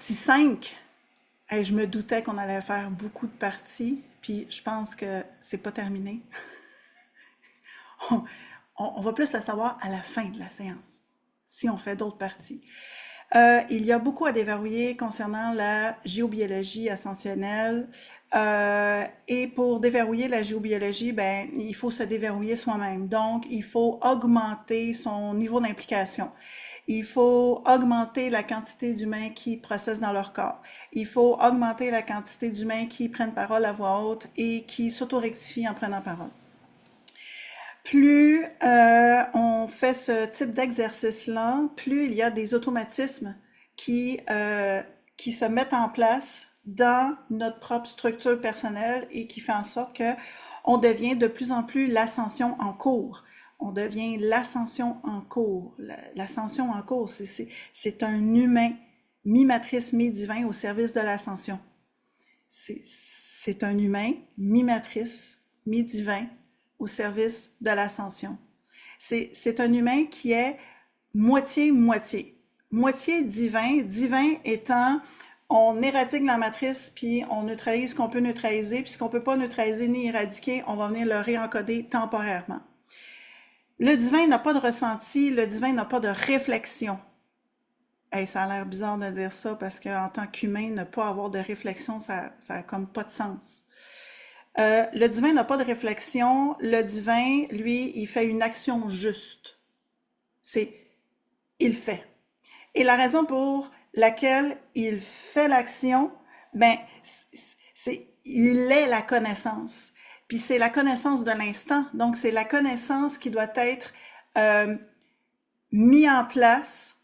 partie 5, hey, je me doutais qu'on allait faire beaucoup de parties, puis je pense que c'est pas terminé. On, on va plus le savoir à la fin de la séance, si on fait d'autres parties. Il y a beaucoup à déverrouiller concernant la géobiologie ascensionnelle. Et pour déverrouiller la géobiologie, ben, il faut se déverrouiller soi-même. Donc, il faut augmenter son niveau d'implication. Il faut augmenter la quantité d'humains qui processent dans leur corps. Il faut augmenter la quantité d'humains qui prennent parole à voix haute et qui s'autorectifient en prenant parole. Plus on fait ce type d'exercice-là, plus il y a des automatismes qui se mettent en place dans notre propre structure personnelle et qui fait en sorte que on devient de plus en plus l'ascension en cours. On devient l'ascension en cours. L'ascension en cours, c'est un humain, mi-matrice, mi-divin au service de l'ascension. C'est un humain, mi-matrice, mi-divin au service de l'ascension. C'est un humain qui est moitié-moitié. Moitié divin, divin étant on éradique la matrice puis on neutralise ce qu'on peut neutraliser, puis ce qu'on peut pas neutraliser ni éradiquer, on va venir le réencoder temporairement. Le divin n'a pas de ressenti, le divin n'a pas de réflexion. Hey, ça a l'air bizarre de dire ça parce qu'en tant qu'humain, ne pas avoir de réflexion, ça a comme pas de sens. Le divin n'a pas de réflexion. Le divin, lui, il fait une action juste. C'est, il fait. Et la raison pour laquelle il fait l'action, ben, il est la connaissance. Puis c'est la connaissance de l'instant. Donc, c'est la connaissance qui doit être mise en place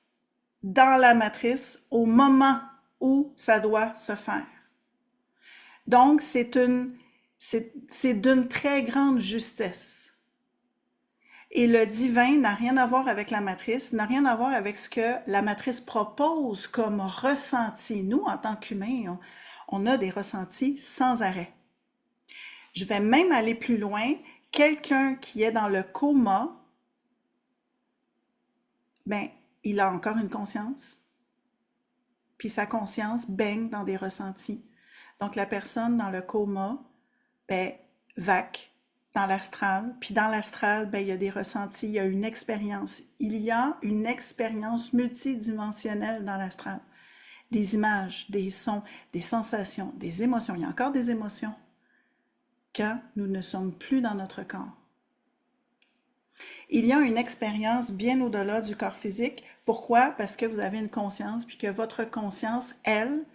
dans la matrice au moment où ça doit se faire. Donc, c'est d'une très grande justesse. Et le divin n'a rien à voir avec la matrice, n'a rien à voir avec ce que la matrice propose comme ressenti. Nous, en tant qu'humains, on a des ressentis sans arrêt. Je vais même aller plus loin. Quelqu'un qui est dans le coma, ben, il a encore une conscience. Puis sa conscience baigne dans des ressentis. Donc, la personne dans le coma, ben, vaque dans l'astral. Puis dans l'astral, ben, il y a des ressentis, il y a une expérience. Il y a une expérience multidimensionnelle dans l'astral. Des images, des sons, des sensations, des émotions. Il y a encore des émotions quand nous ne sommes plus dans notre corps. Il y a une expérience bien au-delà du corps physique. Pourquoi? Parce que vous avez une conscience, puis que votre conscience, elle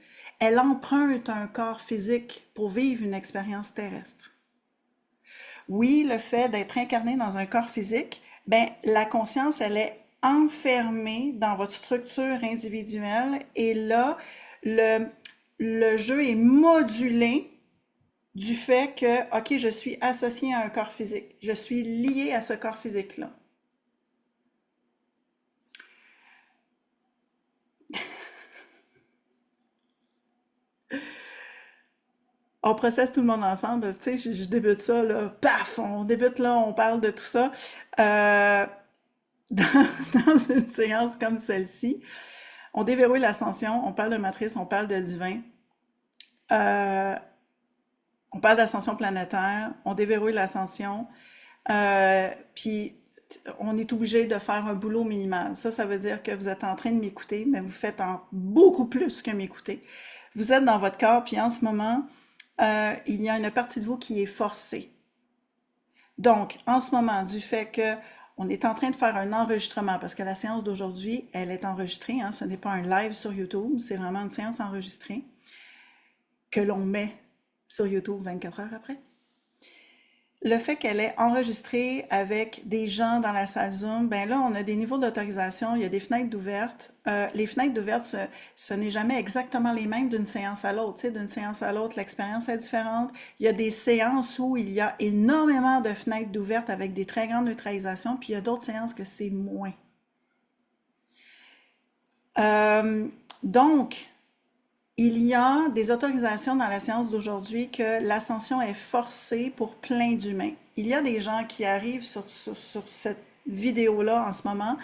emprunte un corps physique pour vivre une expérience terrestre. Oui, le fait d'être incarné dans un corps physique, ben, la conscience, elle est enfermée dans votre structure individuelle et là, le jeu est modulé du fait que, OK, je suis associé à un corps physique. Je suis lié à ce corps physique-là. On processe tout le monde ensemble. Tu sais, je débute ça, là, paf, on débute là, on parle de tout ça. Euh, dans, dans une séance comme celle-ci, on déverrouille l'ascension, on parle de matrice, on parle de divin, euh, on parle d'ascension planétaire, on déverrouille l'ascension, puis on est obligé de faire un boulot minimal. Ça veut dire que vous êtes en train de m'écouter, mais vous faites beaucoup plus que m'écouter. Vous êtes dans votre corps, puis en ce moment, il y a une partie de vous qui est forcée. Donc, en ce moment, du fait que on est en train de faire un enregistrement, parce que la séance d'aujourd'hui, elle est enregistrée, hein, ce n'est pas un live sur YouTube, c'est vraiment une séance enregistrée que l'on met sur YouTube 24 heures après. Le fait qu'elle est enregistrée avec des gens dans la salle Zoom, ben là, on a des niveaux d'autorisation, il y a des fenêtres d'ouvertes. Les fenêtres d'ouvertes, ce n'est jamais exactement les mêmes d'une séance à l'autre. Tu sais, d'une séance à l'autre, l'expérience est différente. Il y a des séances où il y a énormément de fenêtres d'ouvertes avec des très grandes neutralisations, puis il y a d'autres séances que c'est moins. Donc, il y a des autorisations dans la séance d'aujourd'hui que l'ascension est forcée pour plein d'humains. Il y a des gens qui arrivent sur cette vidéo-là en ce moment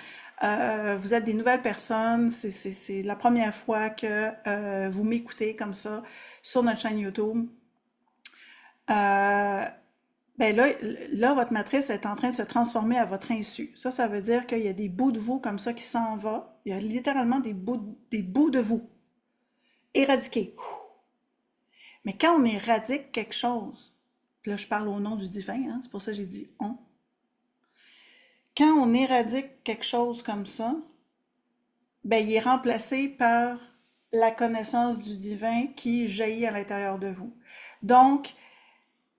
vous êtes des nouvelles personnes, c'est la première fois que vous m'écoutez comme ça sur notre chaîne YouTube. Euh, ben là, votre matrice est en train de se transformer à votre insu. Ça veut dire qu'il y a des bouts de vous comme ça qui s'en vont. Il y a littéralement des bouts de vous éradiqués. Mais quand on éradique quelque chose, là je parle au nom du divin, hein, c'est pour ça que j'ai dit on. Quand on éradique quelque chose comme ça, ben, il est remplacé par la connaissance du divin qui jaillit à l'intérieur de vous. Donc,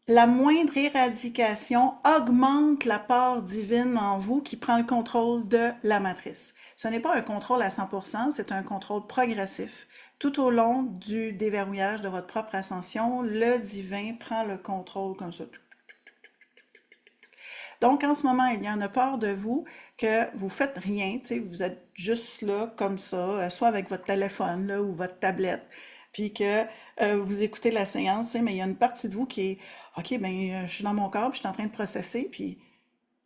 la moindre éradication augmente la part divine en vous qui prend le contrôle de la matrice. Ce n'est pas un contrôle à 100%, c'est un contrôle progressif. Tout au long du déverrouillage de votre propre ascension, le divin prend le contrôle comme ça. Donc, en ce moment, il y en a peur de vous que vous faites rien, tu sais, vous êtes juste là comme ça, soit avec votre téléphone là, ou votre tablette, puis que vous écoutez la séance, tu sais, mais il y a une partie de vous qui est, OK, ben, je suis dans mon corps, puis je suis en train de processer, puis,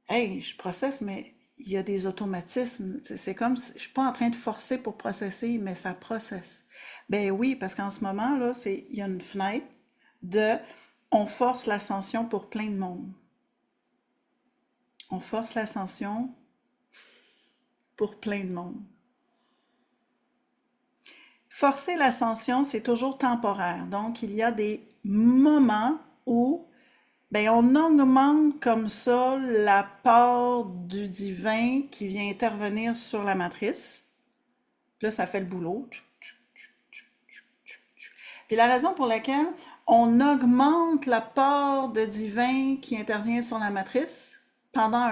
hey, je processe, mais il y a des automatismes. C'est comme, je suis pas en train de forcer pour processer, mais ça processe. Ben oui, parce qu'en ce moment, là, il y a une fenêtre de, on force l'ascension pour plein de monde. On force l'ascension pour plein de monde. Forcer l'ascension, c'est toujours temporaire. Donc, il y a des moments où ben, on augmente comme ça la part du divin qui vient intervenir sur la matrice. Là, ça fait le boulot. Puis la raison pour laquelle on augmente la part de divin qui intervient sur la matrice pendant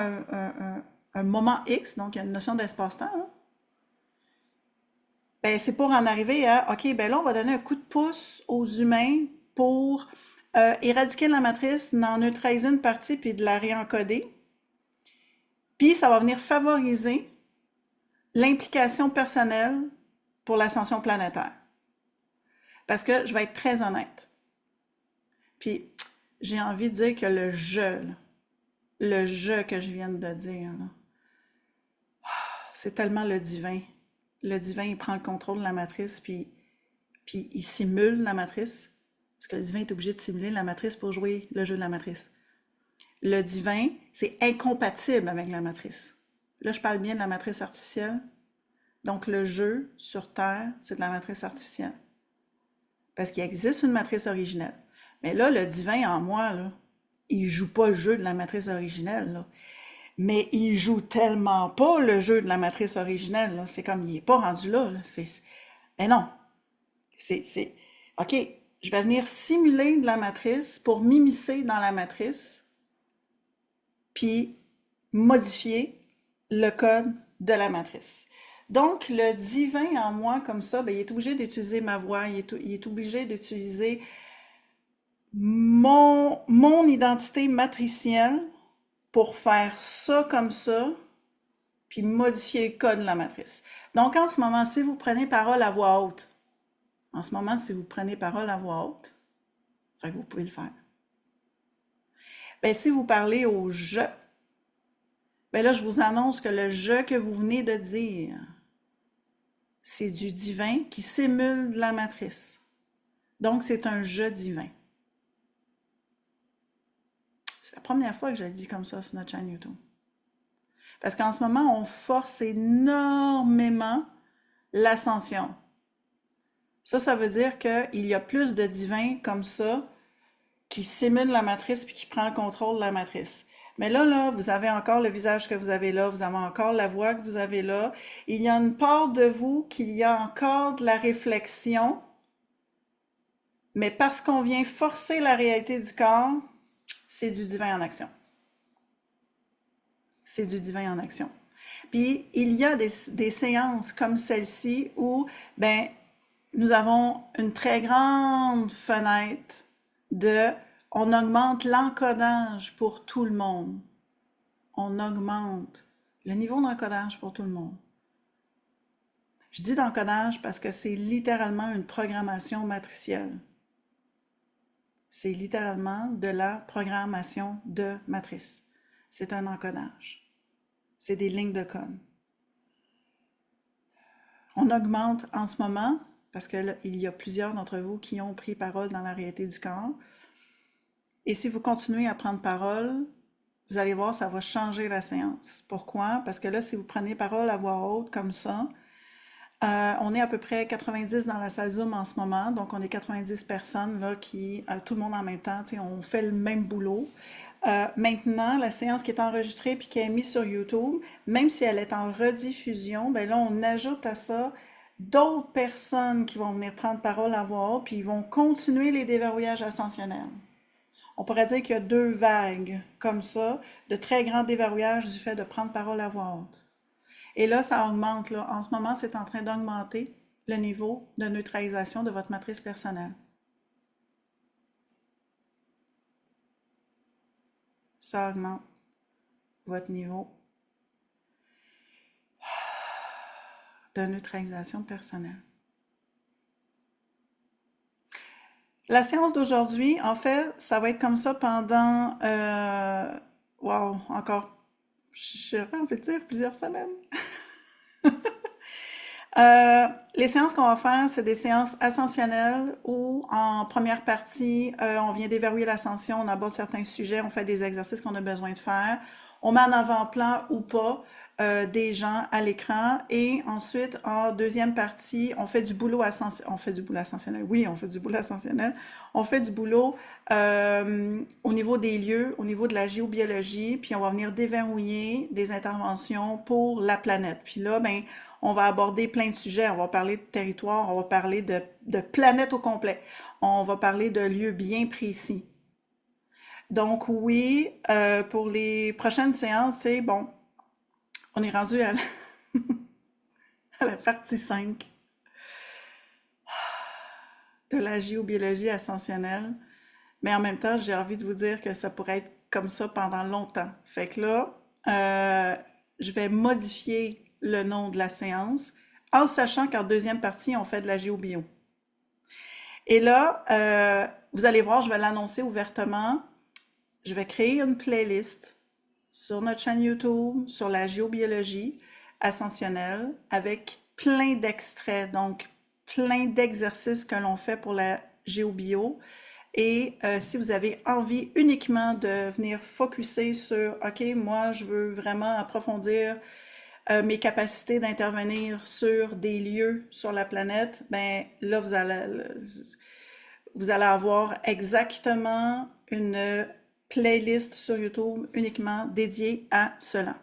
un moment X, donc il y a une notion d'espace-temps, hein, ben, c'est pour en arriver à, OK, ben là, on va donner un coup de pouce aux humains pour éradiquer la matrice, en neutraliser une partie, puis de la réencoder. Puis, ça va venir favoriser l'implication personnelle pour l'ascension planétaire. Parce que je vais être très honnête. Puis, j'ai envie de dire que le je que je viens de dire, là, c'est tellement le divin. Le divin, il prend le contrôle de la matrice, puis il simule la matrice. Parce que le divin est obligé de simuler la matrice pour jouer le jeu de la matrice. Le divin, c'est incompatible avec la matrice. Là, je parle bien de la matrice artificielle. Donc, le jeu sur Terre, c'est de la matrice artificielle. Parce qu'il existe une matrice originelle. Mais là, le divin en moi, là, il joue pas le jeu de la matrice originelle, là. Mais il joue tellement pas le jeu de la matrice originelle, là. C'est comme, il est pas rendu là, là. Mais non. OK, je vais venir simuler de la matrice pour m'immiscer dans la matrice, puis modifier le code de la matrice. Donc, le divin en moi, comme ça, ben, il est obligé d'utiliser ma voix, il est obligé d'utiliser mon identité matricielle pour faire ça comme ça, puis modifier le code de la matrice. Donc, en ce moment, si vous prenez parole à voix haute, en ce moment, si vous prenez parole à voix haute, vous pouvez le faire. Ben, si vous parlez au je, ben là, je vous annonce que le je que vous venez de dire, c'est du divin qui simule la matrice. Donc, c'est un je divin. C'est la première fois que je le dis comme ça sur notre chaîne YouTube. Parce qu'en ce moment, on force énormément l'ascension. Ça veut dire qu'il y a plus de divins comme ça qui simule la matrice puis qui prend le contrôle de la matrice. Mais là, vous avez encore le visage que vous avez là, vous avez encore la voix que vous avez là. Il y a une part de vous qu'il y a encore de la réflexion, mais parce qu'on vient forcer la réalité du corps, c'est du divin en action. C'est du divin en action. Puis, il y a des séances comme celle-ci où, ben, nous avons une très grande fenêtre de, on augmente l'encodage pour tout le monde. On augmente le niveau d'encodage pour tout le monde. Je dis d'encodage parce que c'est littéralement une programmation matricielle. C'est littéralement de la programmation de matrice. C'est un encodage. C'est des lignes de code. On augmente en ce moment, parce que là, il y a plusieurs d'entre vous qui ont pris parole dans la réalité du corps. Et si vous continuez à prendre parole, vous allez voir, ça va changer la séance. Pourquoi? Parce que là, si vous prenez parole à voix haute comme ça, on est à peu près 90 dans la salle Zoom en ce moment, donc on est 90 personnes là qui, tout le monde en même temps, tu sais, on fait le même boulot. Maintenant, la séance qui est enregistrée puis qui est mise sur YouTube, même si elle est en rediffusion, ben là, on ajoute à ça d'autres personnes qui vont venir prendre parole à voix haute, puis ils vont continuer les déverrouillages ascensionnels. On pourrait dire qu'il y a deux vagues comme ça, de très grands déverrouillages du fait de prendre parole à voix haute. Et là, ça augmente, là. En ce moment, c'est en train d'augmenter le niveau de neutralisation de votre matrice personnelle. Ça augmente votre niveau de neutralisation personnelle. La séance d'aujourd'hui, en fait, ça va être comme ça pendant, wow, encore, j'aurais envie de dire plusieurs semaines. Les séances qu'on va faire, c'est des séances ascensionnelles où, en première partie, on vient déverrouiller l'ascension, on aborde certains sujets, on fait des exercices qu'on a besoin de faire, on met en avant-plan ou pas des gens à l'écran, et ensuite, en deuxième partie, on fait du boulot ascensionnel. On fait du boulot ascensionnel. Oui, on fait du boulot ascensionnel. On fait du boulot au niveau des lieux, au niveau de la géobiologie, puis on va venir déverrouiller des interventions pour la planète. Puis là, ben, on va aborder plein de sujets. On va parler de territoire, on va parler de planète au complet. On va parler de lieux bien précis. Donc oui, pour les prochaines séances, c'est bon, on est rendu à à la partie 5 de la géobiologie ascensionnelle. Mais en même temps, j'ai envie de vous dire que ça pourrait être comme ça pendant longtemps. Fait que là, je vais modifier le nom de la séance en sachant qu'en deuxième partie, on fait de la géobio. Et là, vous allez voir, je vais l'annoncer ouvertement. Je vais créer une playlist sur notre chaîne YouTube, sur la géobiologie ascensionnelle, avec plein d'extraits, donc plein d'exercices que l'on fait pour la géobio. Et si vous avez envie uniquement de venir focuser sur, OK, moi, je veux vraiment approfondir mes capacités d'intervenir sur des lieux sur la planète, ben là, vous allez avoir exactement une playlist sur YouTube uniquement dédiée à cela.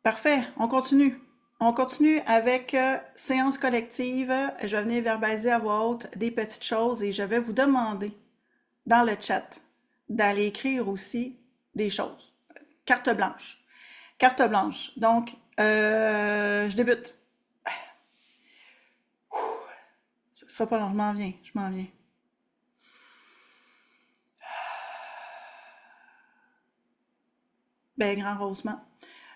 Parfait, on continue. On continue avec séance collective. Je vais venir verbaliser à voix haute des petites choses et je vais vous demander dans le chat d'aller écrire aussi des choses. Carte blanche. Carte blanche. Donc, je débute. Ce sera pas long, je m'en viens, je m'en viens. Ben, grand rehaussement.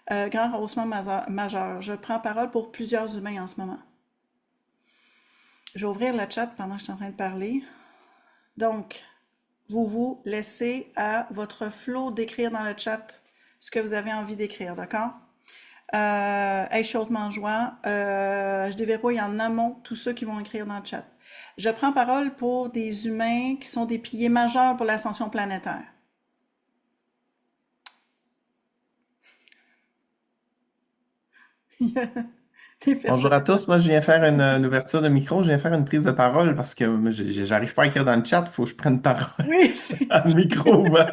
Grand rehaussement majeur. Je prends parole pour plusieurs humains en ce moment. Je vais ouvrir le chat pendant que je suis en train de parler. Donc, vous vous laissez à votre flot d'écrire dans le chat ce que vous avez envie d'écrire, d'accord? Hey, chaudement joie. Je déverrouille en amont tous ceux qui vont écrire dans le chat. Je prends parole pour des humains qui sont des piliers majeurs pour l'ascension planétaire. Il y a des Bonjour personnes. à tous. Moi, je viens faire une ouverture de micro. Je viens faire une prise de parole parce que moi, j'arrive pas à écrire dans le chat. Il faut que je prenne parole Oui, c'est... à le micro ouvert.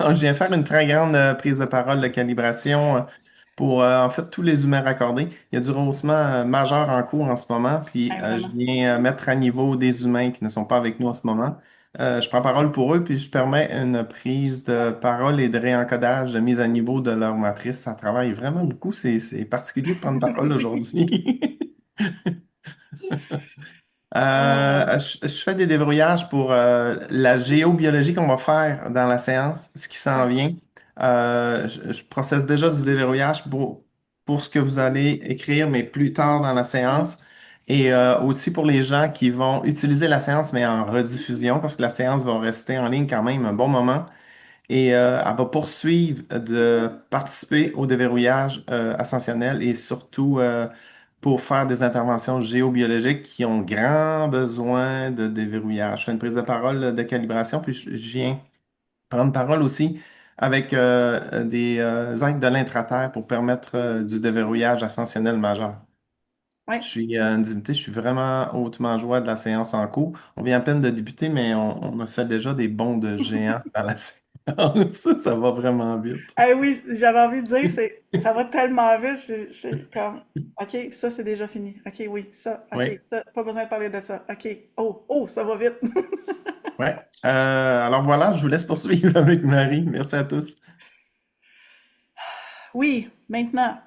Donc, je viens faire une très grande prise de parole de calibration pour, en fait, tous les humains raccordés. Il y a du rehaussement majeur en cours en ce moment. Puis, Ah, je vraiment. viens mettre à niveau des humains qui ne sont pas avec nous en ce moment. Je prends parole pour eux, puis je permets une prise de parole et de réencodage, de mise à niveau de leur matrice. Ça travaille vraiment beaucoup. C'est particulier de prendre parole aujourd'hui. Je fais des débrouillages pour la géobiologie qu'on va faire dans la séance, ce qui s'en Parfait. vient. Je processe déjà du déverrouillage pour ce que vous allez écrire, mais plus tard dans la séance. Et aussi pour les gens qui vont utiliser la séance, mais en rediffusion, parce que la séance va rester en ligne quand même un bon moment. et elle va poursuivre de participer au déverrouillage ascensionnel et surtout pour faire des interventions géobiologiques qui ont grand besoin de déverrouillage. Je fais une prise de parole de calibration, puis je viens prendre parole aussi avec des aides de l'intraterre pour permettre du déverrouillage ascensionnel majeur. Oui. Je suis une divinité, je suis vraiment hautement joie de la séance en cours. On vient à peine de débuter, mais on a fait déjà des bonds de géants dans la séance. Ça va vraiment vite. Ah oui, j'avais envie de dire, ça va tellement vite, comme, OK, ça c'est déjà fini. OK, oui, ça, OK, Oui, ça, pas besoin de parler de ça. OK, oh, oh, ça va vite. ouais. Alors voilà, je vous laisse poursuivre avec Marie. Merci à tous. Oui, maintenant,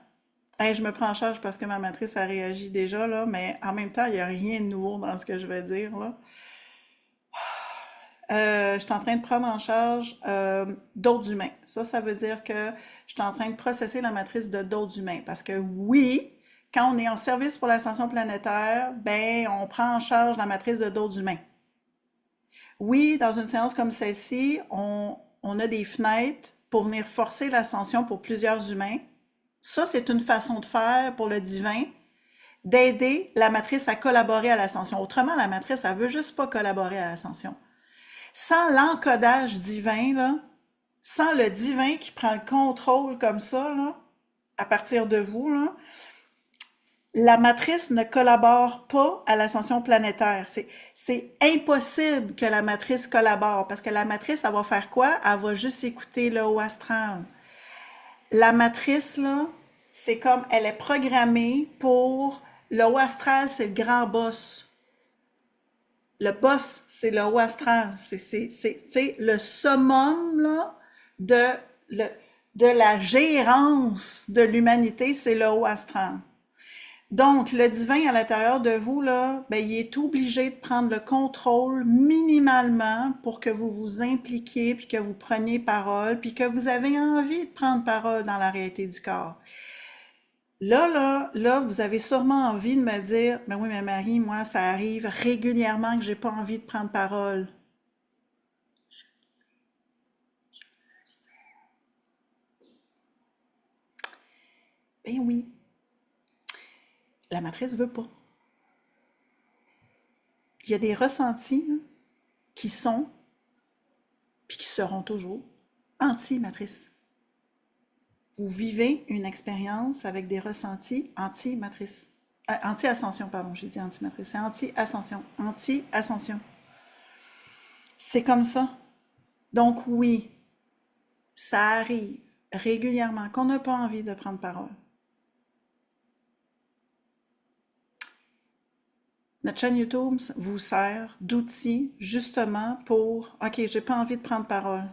hey, je me prends en charge parce que ma matrice a réagi déjà, là, mais en même temps, il n'y a rien de nouveau dans ce que je vais dire, là. Je suis en train de prendre en charge d'autres humains. Ça veut dire que je suis en train de processer la matrice de d'autres humains. Parce que oui, quand on est en service pour l'ascension planétaire, ben, on prend en charge la matrice de d'autres humains. Oui, dans une séance comme celle-ci, on a des fenêtres pour venir forcer l'ascension pour plusieurs humains. Ça, c'est une façon de faire pour le divin, d'aider la matrice à collaborer à l'ascension. Autrement, la matrice, elle veut juste pas collaborer à l'ascension. Sans l'encodage divin, là, sans le divin qui prend le contrôle comme ça, là, à partir de vous, là, la matrice ne collabore pas à l'ascension planétaire. C'est impossible que la matrice collabore parce que la matrice, elle va faire quoi? Elle va juste écouter le haut astral. La matrice, là, c'est comme elle est programmée pour le haut astral, c'est le grand boss. Le boss, c'est le haut astral. C'est le summum là, de, le, de la gérance de l'humanité, c'est le haut astral. Donc, le divin à l'intérieur de vous, là, ben, il est obligé de prendre le contrôle minimalement pour que vous vous impliquiez, puis que vous preniez parole, puis que vous avez envie de prendre parole dans la réalité du corps. Là, vous avez sûrement envie de me dire, ben oui, mais Marie, moi, ça arrive régulièrement que j'ai pas envie de prendre parole. Ben oui, la matrice veut pas. Il y a des ressentis là, qui sont, puis qui seront toujours, anti-matrice. Vous vivez une expérience avec des ressentis anti-matrice. Anti-ascension, pardon, j'ai dit anti-matrice. C'est anti-ascension. Anti-ascension. C'est comme ça. Donc oui, ça arrive régulièrement qu'on n'a pas envie de prendre parole. Notre chaîne YouTube vous sert d'outil justement pour OK, j'ai pas envie de prendre parole.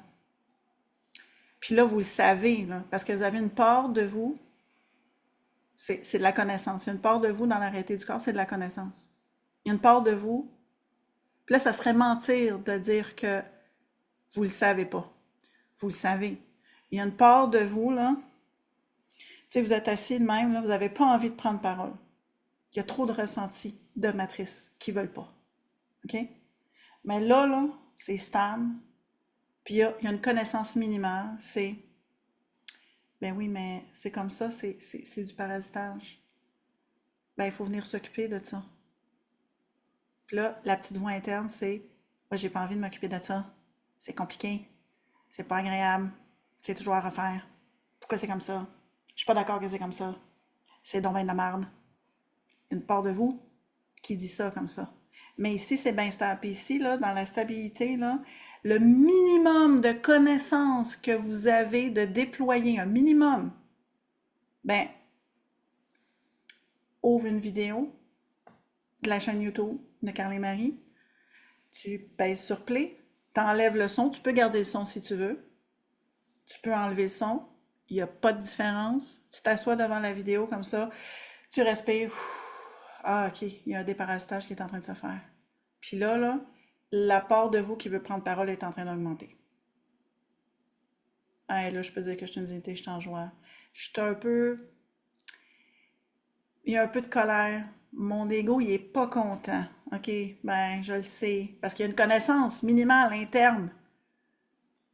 Puis là, vous le savez, là, parce que vous avez une part de vous, c'est de la connaissance. Il y a une part de vous dans la réalité du corps, c'est de la connaissance. Il y a une part de vous, puis là, ça serait mentir de dire que vous le savez pas. Vous le savez. Il y a une part de vous, là, tu sais, vous êtes assis de même, là, vous n'avez pas envie de prendre parole. Il y a trop de ressentis de matrice qui ne veulent pas. OK? Mais là, c'est stable. Puis il y a une connaissance minimale. C'est, ben oui, mais c'est comme ça, c'est du parasitage. Ben, il faut venir s'occuper de ça. Puis là, la petite voix interne, c'est, moi, j'ai pas envie de m'occuper de ça. C'est compliqué. C'est pas agréable. C'est toujours à refaire. Pourquoi c'est comme ça? Je suis pas d'accord que c'est comme ça. C'est donc ben de la merde. Une part de vous qui dit ça comme ça. Mais ici, c'est bien stable. Puis ici, là, dans la stabilité, là, le minimum de connaissances que vous avez de déployer, un minimum, ben, ouvre une vidéo de la chaîne YouTube de Carl et Marie, tu pèses sur play, t'enlèves le son, tu peux garder le son si tu veux, tu peux enlever le son, il n'y a pas de différence, tu t'assois devant la vidéo comme ça, tu respires, ah ok, il y a un déparasitage qui est en train de se faire. Puis là, la part de vous qui veut prendre parole est en train d'augmenter. Ah, là, je peux dire que je suis une divinité, je suis en joie. Je suis un peu. Il y a un peu de colère. Mon ego, il est pas content. OK, ben, je le sais. Parce qu'il y a une connaissance minimale interne.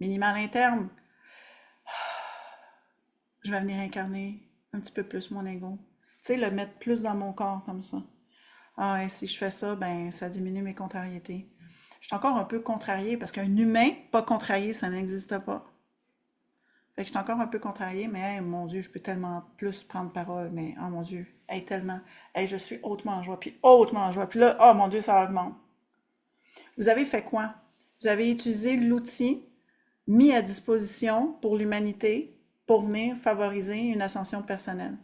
Minimal interne, je vais venir incarner un petit peu plus mon ego. Tu sais, le mettre plus dans mon corps comme ça. Ah, et si je fais ça, ben ça diminue mes contrariétés. Je suis encore un peu contrariée parce qu'un humain pas contrarié, ça n'existe pas. Fait que je suis encore un peu contrariée, mais hey, mon Dieu, je peux tellement plus prendre parole, mais oh mon Dieu, hey, tellement. Hey, je suis hautement en joie, puis hautement en joie, puis là, oh mon Dieu, ça augmente. Vous avez fait quoi? Vous avez utilisé l'outil mis à disposition pour l'humanité pour venir favoriser une ascension personnelle.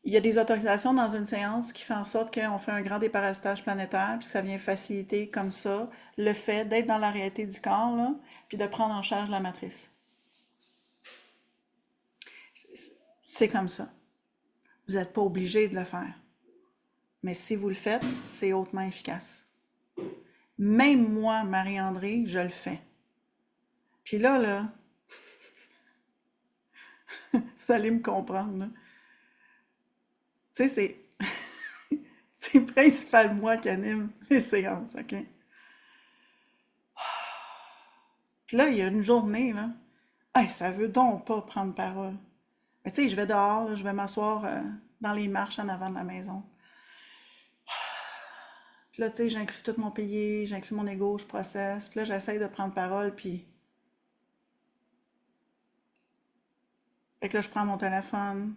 Il y a des autorisations dans une séance qui fait en sorte qu'on fait un grand déparasitage planétaire, puis ça vient faciliter comme ça le fait d'être dans la réalité du corps, là, puis de prendre en charge la matrice. C'est comme ça. Vous n'êtes pas obligé de le faire. Mais si vous le faites, c'est hautement efficace. Même moi, Marie-André, je le fais. Puis là, vous allez me comprendre, là. Tu sais, c'est principalement moi qui anime les séances, OK? Puis là, il y a une journée, là, hey, ça veut donc pas prendre parole. Mais tu sais, je vais dehors, là, je vais m'asseoir dans les marches en avant de la maison. Puis là, tu sais, j'inclus tout mon pays, j'inclus mon ego, je processe. Puis là, j'essaye de prendre parole, puis... Fait que là, je prends mon téléphone.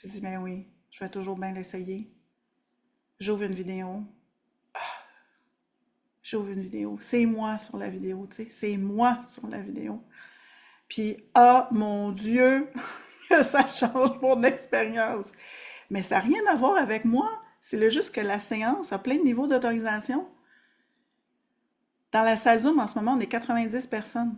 Je dis, ben oui, je vais toujours bien l'essayer. J'ouvre une vidéo. J'ouvre une vidéo. C'est moi sur la vidéo, tu sais. C'est moi sur la vidéo. Puis, ah, mon Dieu, que ça change mon expérience. Mais ça n'a rien à voir avec moi. C'est juste que la séance a plein de niveaux d'autorisation. Dans la salle Zoom, en ce moment, on est 90 personnes.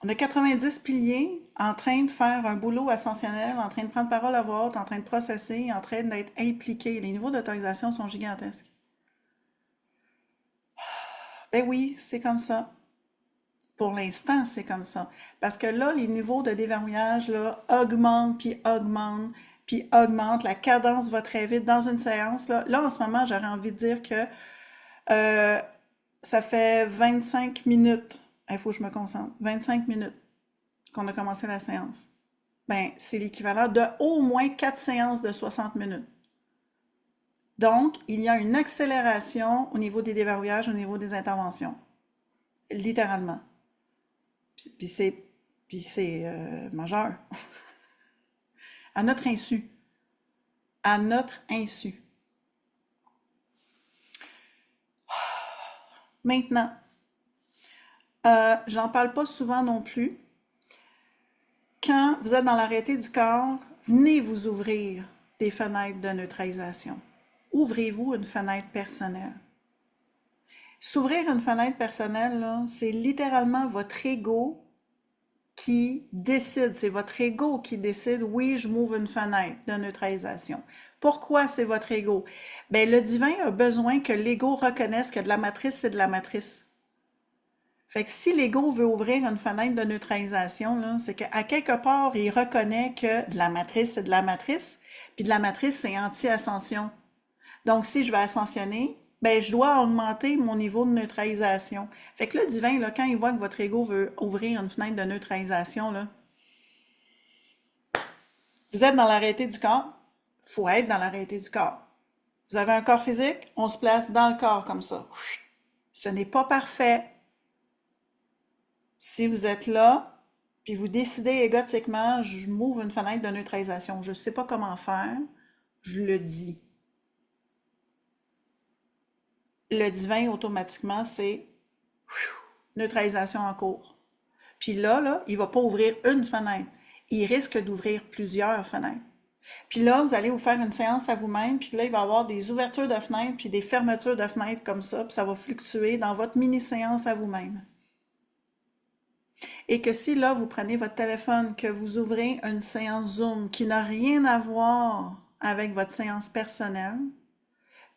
On a 90 piliers en train de faire un boulot ascensionnel, en train de prendre parole à voix haute, en train de processer, en train d'être impliqués. Les niveaux d'autorisation sont gigantesques. Ben oui, c'est comme ça. Pour l'instant, c'est comme ça. Parce que là, les niveaux de déverrouillage là, augmentent, puis augmentent, puis augmentent. La cadence va très vite dans une séance. Là en ce moment, j'aurais envie de dire que euh, ça fait 25 minutes. Il faut que je me concentre. 25 minutes qu'on a commencé la séance. Ben, c'est l'équivalent de au moins 4 séances de 60 minutes. Donc, il y a une accélération au niveau des déverrouillages, au niveau des interventions. Littéralement. Puis c'est majeur. À notre insu. À notre insu. Maintenant, j'en parle pas souvent non plus. Quand vous êtes dans la réalité du corps, venez vous ouvrir des fenêtres de neutralisation. Ouvrez-vous une fenêtre personnelle. S'ouvrir une fenêtre personnelle, là, c'est littéralement votre ego qui décide. C'est votre ego qui décide, oui, je m'ouvre une fenêtre de neutralisation. Pourquoi c'est votre ego? Ben, le divin a besoin que l'ego reconnaisse que de la matrice, c'est de la matrice. Fait que si l'ego veut ouvrir une fenêtre de neutralisation, là, c'est qu'à quelque part, il reconnaît que de la matrice, c'est de la matrice, puis de la matrice, c'est anti-ascension. Donc, si je veux ascensionner, ben, je dois augmenter mon niveau de neutralisation. Fait que le divin, là, quand il voit que votre ego veut ouvrir une fenêtre de neutralisation, là, vous êtes dans la réalité du corps, il faut être dans la réalité du corps. Vous avez un corps physique, on se place dans le corps comme ça. Ce n'est pas parfait. Si vous êtes là, puis vous décidez égotiquement, je m'ouvre une fenêtre de neutralisation, je ne sais pas comment faire, je le dis. Le divin, automatiquement, c'est neutralisation en cours. Puis là, il ne va pas ouvrir une fenêtre. Il risque d'ouvrir plusieurs fenêtres. Puis là, vous allez vous faire une séance à vous-même, puis là, il va y avoir des ouvertures de fenêtres, puis des fermetures de fenêtres comme ça, puis ça va fluctuer dans votre mini-séance à vous-même. Et que si là, vous prenez votre téléphone, que vous ouvrez une séance Zoom qui n'a rien à voir avec votre séance personnelle,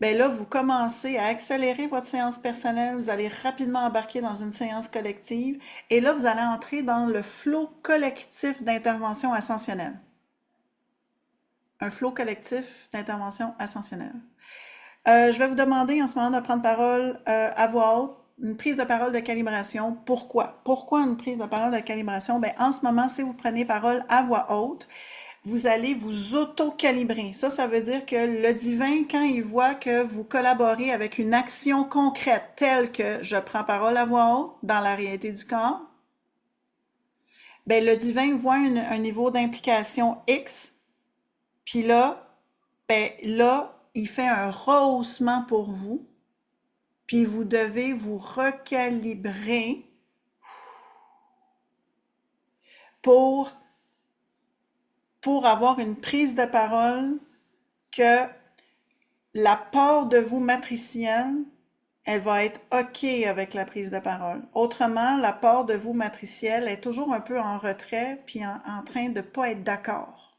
ben là, vous commencez à accélérer votre séance personnelle, vous allez rapidement embarquer dans une séance collective, et là, vous allez entrer dans le flot collectif d'intervention ascensionnelle. Un flot collectif d'intervention ascensionnelle. Je vais vous demander en ce moment de prendre parole à voix haute, une prise de parole de calibration. Pourquoi? Pourquoi une prise de parole de calibration? Ben, en ce moment, si vous prenez parole à voix haute, vous allez vous auto-calibrer. Ça veut dire que le divin, quand il voit que vous collaborez avec une action concrète telle que je prends parole à voix haute dans la réalité du corps, ben, le divin voit un niveau d'implication X, puis là, ben, là, il fait un rehaussement pour vous, puis vous devez vous recalibrer pour, pour avoir une prise de parole que la part de vous matricienne, elle va être OK avec la prise de parole. Autrement, la part de vous matricielle est toujours un peu en retrait, puis en train de ne pas être d'accord.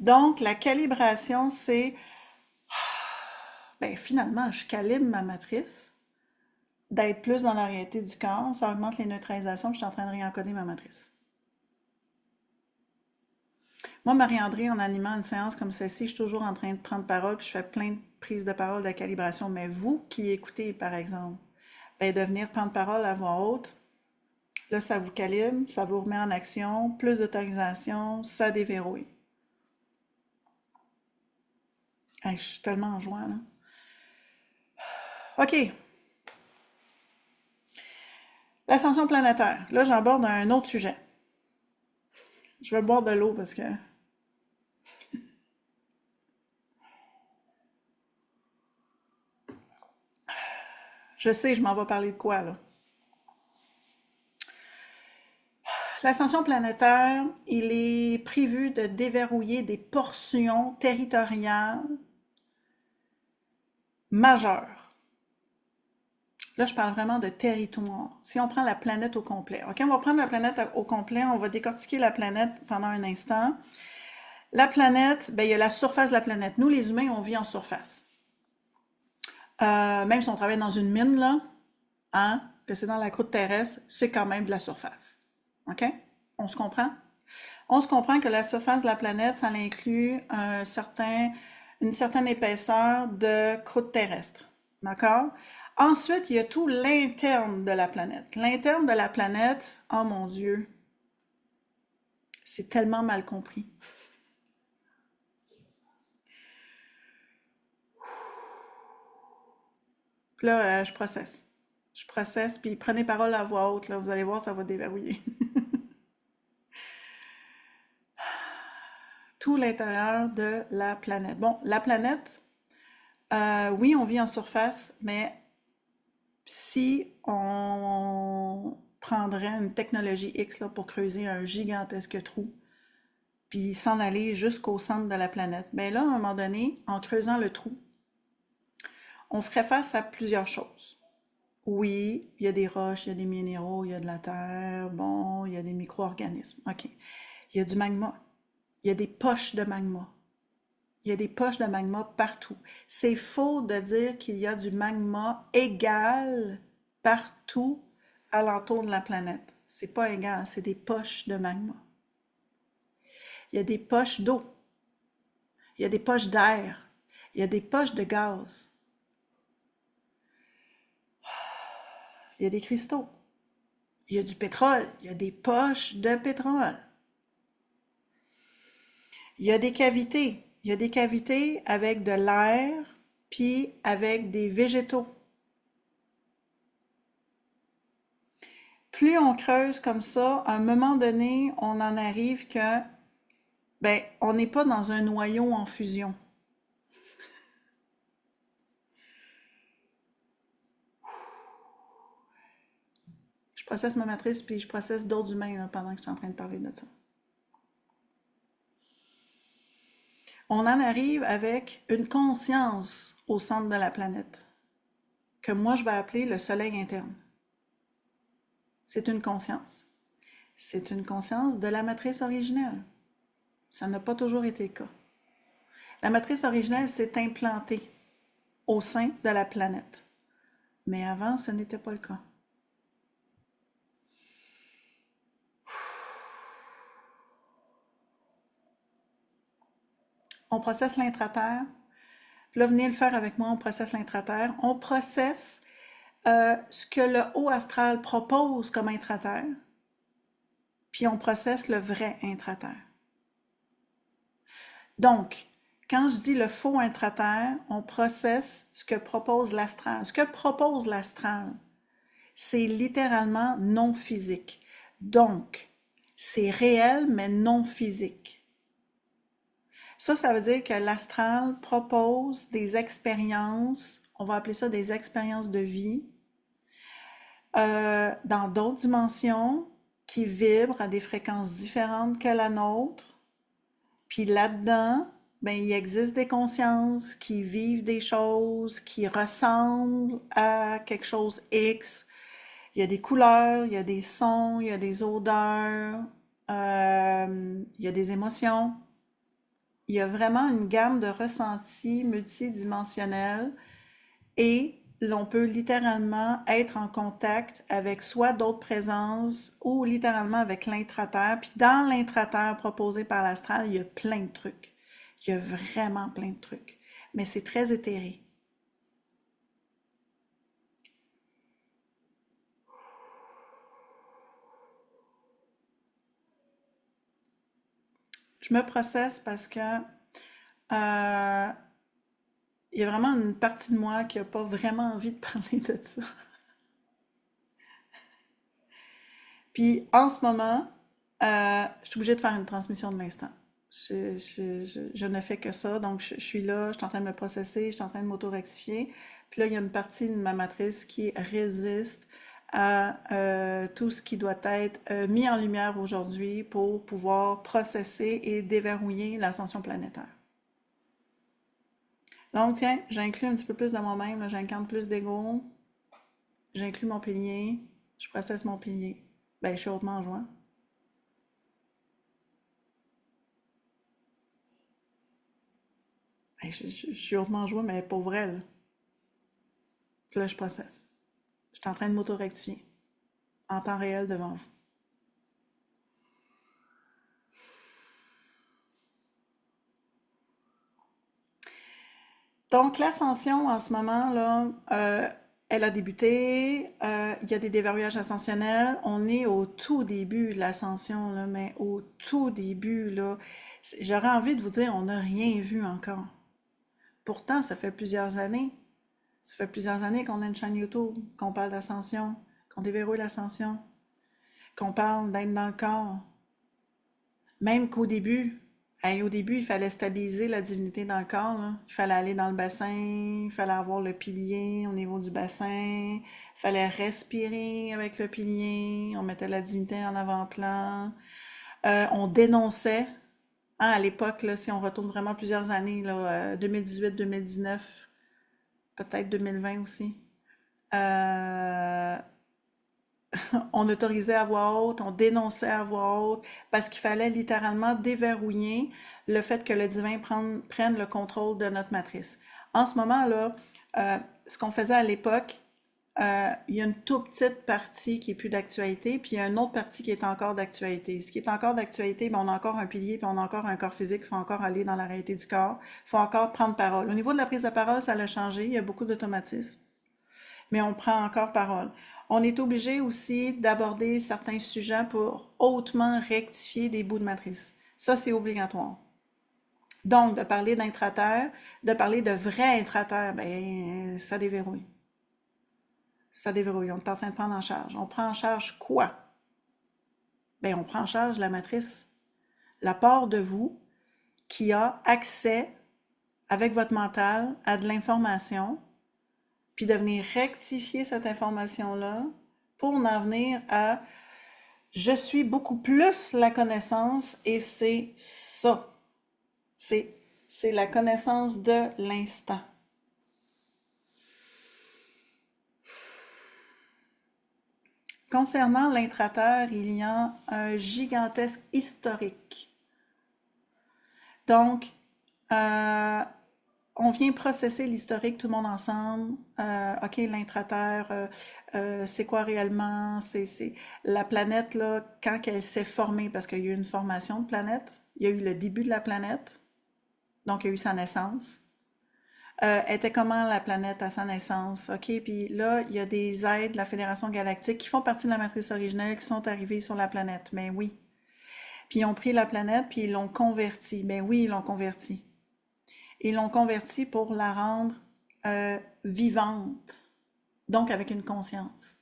Donc, la calibration, c'est, ben finalement, je calibre ma matrice, d'être plus dans la réalité du corps, ça augmente les neutralisations, puis je suis en train de réencoder ma matrice. Moi, Marie-André, en animant une séance comme celle-ci, je suis toujours en train de prendre parole, puis je fais plein de prises de parole de calibration. Mais vous qui écoutez, par exemple, ben, de venir prendre parole à voix haute, là, ça vous calibre, ça vous remet en action, plus d'autorisation, ça déverrouille. Hey, je suis tellement en joie, là. OK, l'ascension planétaire. Là, j'aborde un autre sujet. Je vais boire de l'eau parce que je sais, je m'en vais parler de quoi, là. L'ascension planétaire, il est prévu de déverrouiller des portions territoriales majeures. Là, je parle vraiment de territoire. Si on prend la planète au complet. OK, on va prendre la planète au complet, on va décortiquer la planète pendant un instant. La planète, ben, il y a la surface de la planète. Nous, les humains, on vit en surface. Même si on travaille dans une mine, là, hein, que c'est dans la croûte terrestre, c'est quand même de la surface. OK? On se comprend? On se comprend que la surface de la planète, ça inclut une certaine épaisseur de croûte terrestre. D'accord? Ensuite, il y a tout l'interne de la planète. L'interne de la planète, oh mon Dieu, c'est tellement mal compris. Puis là, je processe. Je processe, puis prenez parole à voix haute, là, vous allez voir, ça va déverrouiller. Tout l'intérieur de la planète. Bon, la planète, oui, on vit en surface, mais si on prendrait une technologie X là, pour creuser un gigantesque trou, puis s'en aller jusqu'au centre de la planète, bien là, à un moment donné, en creusant le trou, on ferait face à plusieurs choses. Oui, il y a des roches, il y a des minéraux, il y a de la terre, bon, il y a des micro-organismes. OK. Il y a du magma. Il y a des poches de magma. Il y a des poches de magma partout. C'est faux de dire qu'il y a du magma égal partout alentour de la planète. C'est pas égal, c'est des poches de magma. Il y a des poches d'eau. Il y a des poches d'air. Il y a des poches de gaz. Il y a des cristaux. Il y a du pétrole. Il y a des poches de pétrole. Il y a des cavités. Il y a des cavités avec de l'air, puis avec des végétaux. Plus on creuse comme ça, à un moment donné, on en arrive que, ben, on n'est pas dans un noyau en fusion. Je processe ma matrice, puis je processe d'autres humains là, pendant que je suis en train de parler de ça. On en arrive avec une conscience au centre de la planète, que moi je vais appeler le soleil interne. C'est une conscience. C'est une conscience de la matrice originelle. Ça n'a pas toujours été le cas. La matrice originelle s'est implantée au sein de la planète. Mais avant, ce n'était pas le cas. on processe l'intraterre. Puis là, venez le faire avec moi, on processe l'intraterre. On processe ce que le haut astral propose comme intraterre, puis on processe le vrai intraterre. Donc, quand je dis le faux intraterre, on processe ce que propose l'astral. Ce que propose l'astral, c'est littéralement non physique. Donc, c'est réel, mais non physique. Ça veut dire que l'astral propose des expériences, on va appeler ça des expériences de vie, dans d'autres dimensions qui vibrent à des fréquences différentes que la nôtre. Puis là-dedans, ben, il existe des consciences qui vivent des choses qui ressemblent à quelque chose X. Il y a des couleurs, il y a des sons, il y a des odeurs, il y a des émotions. Il y a vraiment une gamme de ressentis multidimensionnels et l'on peut littéralement être en contact avec soit d'autres présences ou littéralement avec l'intraterre. Puis dans l'intraterre proposé par l'astral, il y a plein de trucs. Il y a vraiment plein de trucs. Mais c'est très éthéré. Je me processe parce que il y a vraiment une partie de moi qui n'a pas vraiment envie de parler de ça. Puis en ce moment, je suis obligée de faire une transmission de l'instant. Je ne fais que ça, donc je suis là, je suis en train de me processer, je suis en train de m'auto-rectifier. Puis là, il y a une partie de ma matrice qui résiste à tout ce qui doit être mis en lumière aujourd'hui pour pouvoir processer et déverrouiller l'ascension planétaire. Donc, tiens, j'inclus un petit peu plus de moi-même, j'incarne plus d'ego, j'inclus mon pilier, je processe mon pilier. Ben, je suis hautement en joie. Ben, je suis hautement en joie, mais pour vrai, là. Puis là, je processe. Je suis en train de m'auto-rectifier en temps réel devant vous. Donc, l'ascension en ce moment, là, elle a débuté. Il y a des déverrouillages ascensionnels. On est au tout début de l'ascension, là, mais au tout début, là. J'aurais envie de vous dire, on n'a rien vu encore. Pourtant, ça fait plusieurs années. Ça fait plusieurs années qu'on a une chaîne YouTube, qu'on parle d'ascension, qu'on déverrouille l'ascension, qu'on parle d'être dans le corps. Même qu'au début, au début, il fallait stabiliser la divinité dans le corps, là. Il fallait aller dans le bassin, il fallait avoir le pilier au niveau du bassin, il fallait respirer avec le pilier, on mettait la divinité en avant-plan. On dénonçait, hein, à l'époque, là, si on retourne vraiment plusieurs années, là, 2018-2019, peut-être 2020 aussi. Euh, on autorisait à voix haute, on dénonçait à voix haute, parce qu'il fallait littéralement déverrouiller le fait que le divin prenne le contrôle de notre matrice. En ce moment-là, ce qu'on faisait à l'époque, il y a une toute petite partie qui est plus d'actualité, puis il y a une autre partie qui est encore d'actualité. Ce qui est encore d'actualité, ben on a encore un pilier, puis on a encore un corps physique, il faut encore aller dans la réalité du corps, il faut encore prendre parole. Au niveau de la prise de parole, ça a changé, il y a beaucoup d'automatisme, mais on prend encore parole. On est obligé aussi d'aborder certains sujets pour hautement rectifier des bouts de matrice. Ça, c'est obligatoire. Donc, de parler d'intraterre, de parler de vrai intraterre, ben, ça déverrouille. Ça déverrouille. On est en train de prendre en charge. On prend en charge quoi? Ben, on prend en charge la matrice. La part de vous qui a accès avec votre mental à de l'information, puis de venir rectifier cette information-là pour en venir à je suis beaucoup plus la connaissance et c'est ça. C'est la connaissance de l'instant. Concernant l'intraterre, il y a un gigantesque historique. Donc, on vient processer l'historique tout le monde ensemble. OK, l'intraterre, c'est quoi réellement? C'est la planète, là, quand elle s'est formée, parce qu'il y a eu une formation de planète, il y a eu le début de la planète, Donc, il y a eu sa naissance. Était comment la planète à sa naissance? OK, puis là, il y a des aides de la Fédération galactique qui font partie de la matrice originelle qui sont arrivés sur la planète. Mais oui. Puis ils ont pris la planète, puis ils l'ont convertie. Ben oui, ils l'ont convertie. Ils l'ont convertie pour la rendre vivante, donc avec une conscience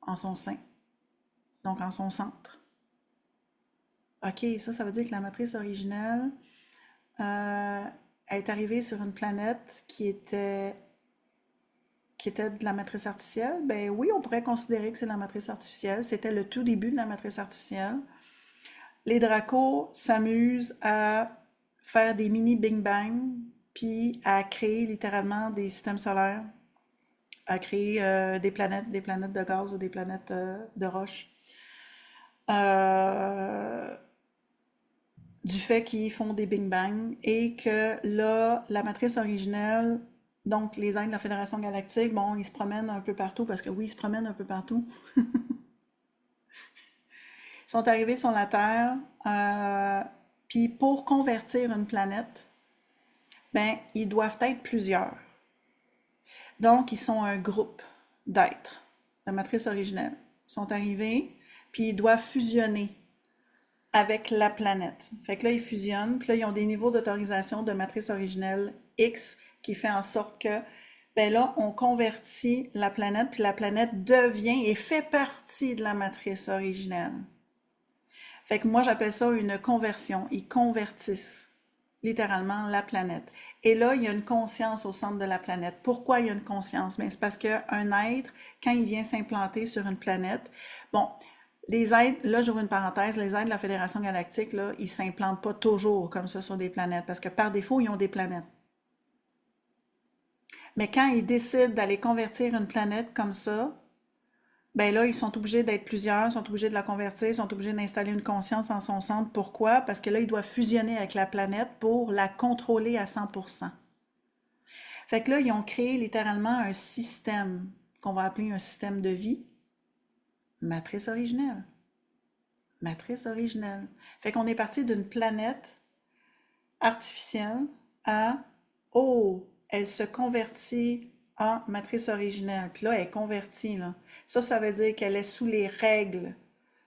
en son sein, donc en son centre. OK, ça veut dire que la matrice originelle est arrivée sur une planète qui était de la matrice artificielle. Ben oui, on pourrait considérer que c'est la matrice artificielle. C'était le tout début de la matrice artificielle. Les dracos s'amusent à faire des mini Big Bang, puis à créer littéralement des systèmes solaires, à créer des planètes de gaz ou des planètes de roche. Euh, du fait qu'ils font des Big Bang et que là, la matrice originelle, donc les aides de la Fédération galactique, bon, ils se promènent un peu partout, parce que oui, ils se promènent un peu partout. Ils sont arrivés sur la Terre, puis pour convertir une planète, ben, ils doivent être plusieurs. Donc, ils sont un groupe d'êtres, la matrice originelle. Ils sont arrivés, puis ils doivent fusionner avec la planète. Fait que là, ils fusionnent, puis là, ils ont des niveaux d'autorisation de matrice originelle X qui fait en sorte que, ben là, on convertit la planète, puis la planète devient et fait partie de la matrice originelle. Fait que moi, j'appelle ça une conversion. Ils convertissent littéralement la planète. Et là, il y a une conscience au centre de la planète. Pourquoi il y a une conscience? Bien, c'est parce qu'un être, quand il vient s'implanter sur une planète, bon, les êtres, là j'ouvre une parenthèse, les êtres de la Fédération galactique, là, ils ne s'implantent pas toujours comme ça sur des planètes, parce que par défaut, ils ont des planètes. Mais quand ils décident d'aller convertir une planète comme ça, ben là, ils sont obligés d'être plusieurs, sont obligés de la convertir, sont obligés d'installer une conscience en son centre. Pourquoi? Parce que là, ils doivent fusionner avec la planète pour la contrôler à 100%. Fait que là, ils ont créé littéralement un système qu'on va appeler un système de vie, matrice originelle. Matrice originelle. Fait qu'on est parti d'une planète artificielle à, oh, elle se convertit en matrice originelle. Puis là, elle est convertie, là. Ça veut dire qu'elle est sous les règles,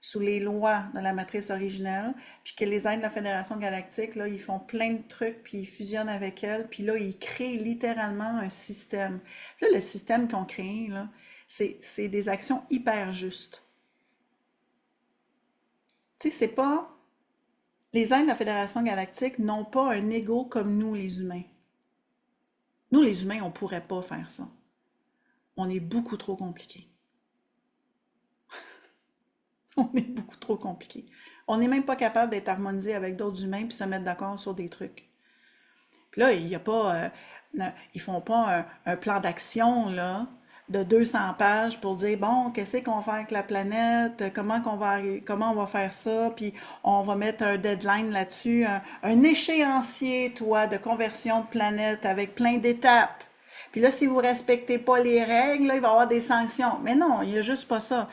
sous les lois de la matrice originelle, puis que les aides de la Fédération galactique, là, ils font plein de trucs, puis ils fusionnent avec elle, puis là, ils créent littéralement un système. Là, le système qu'on crée, là, c'est des actions hyper justes. Tu sais, c'est pas... Les aides de la Fédération galactique n'ont pas un ego comme nous, les humains. Nous, les humains, on pourrait pas faire ça. On est beaucoup trop compliqués. On est beaucoup trop compliqués. On n'est même pas capable d'être harmonisé avec d'autres humains puis se mettre d'accord sur des trucs. Puis là, il y a pas, ils font pas un plan d'action là de 200 pages pour dire bon, qu'est-ce qu'on va faire avec la planète, comment on va faire ça, puis on va mettre un deadline là-dessus, un échéancier, toi, de conversion de planète avec plein d'étapes. Puis là, si vous respectez pas les règles, là, il va y avoir des sanctions. Mais non, il n'y a juste pas ça.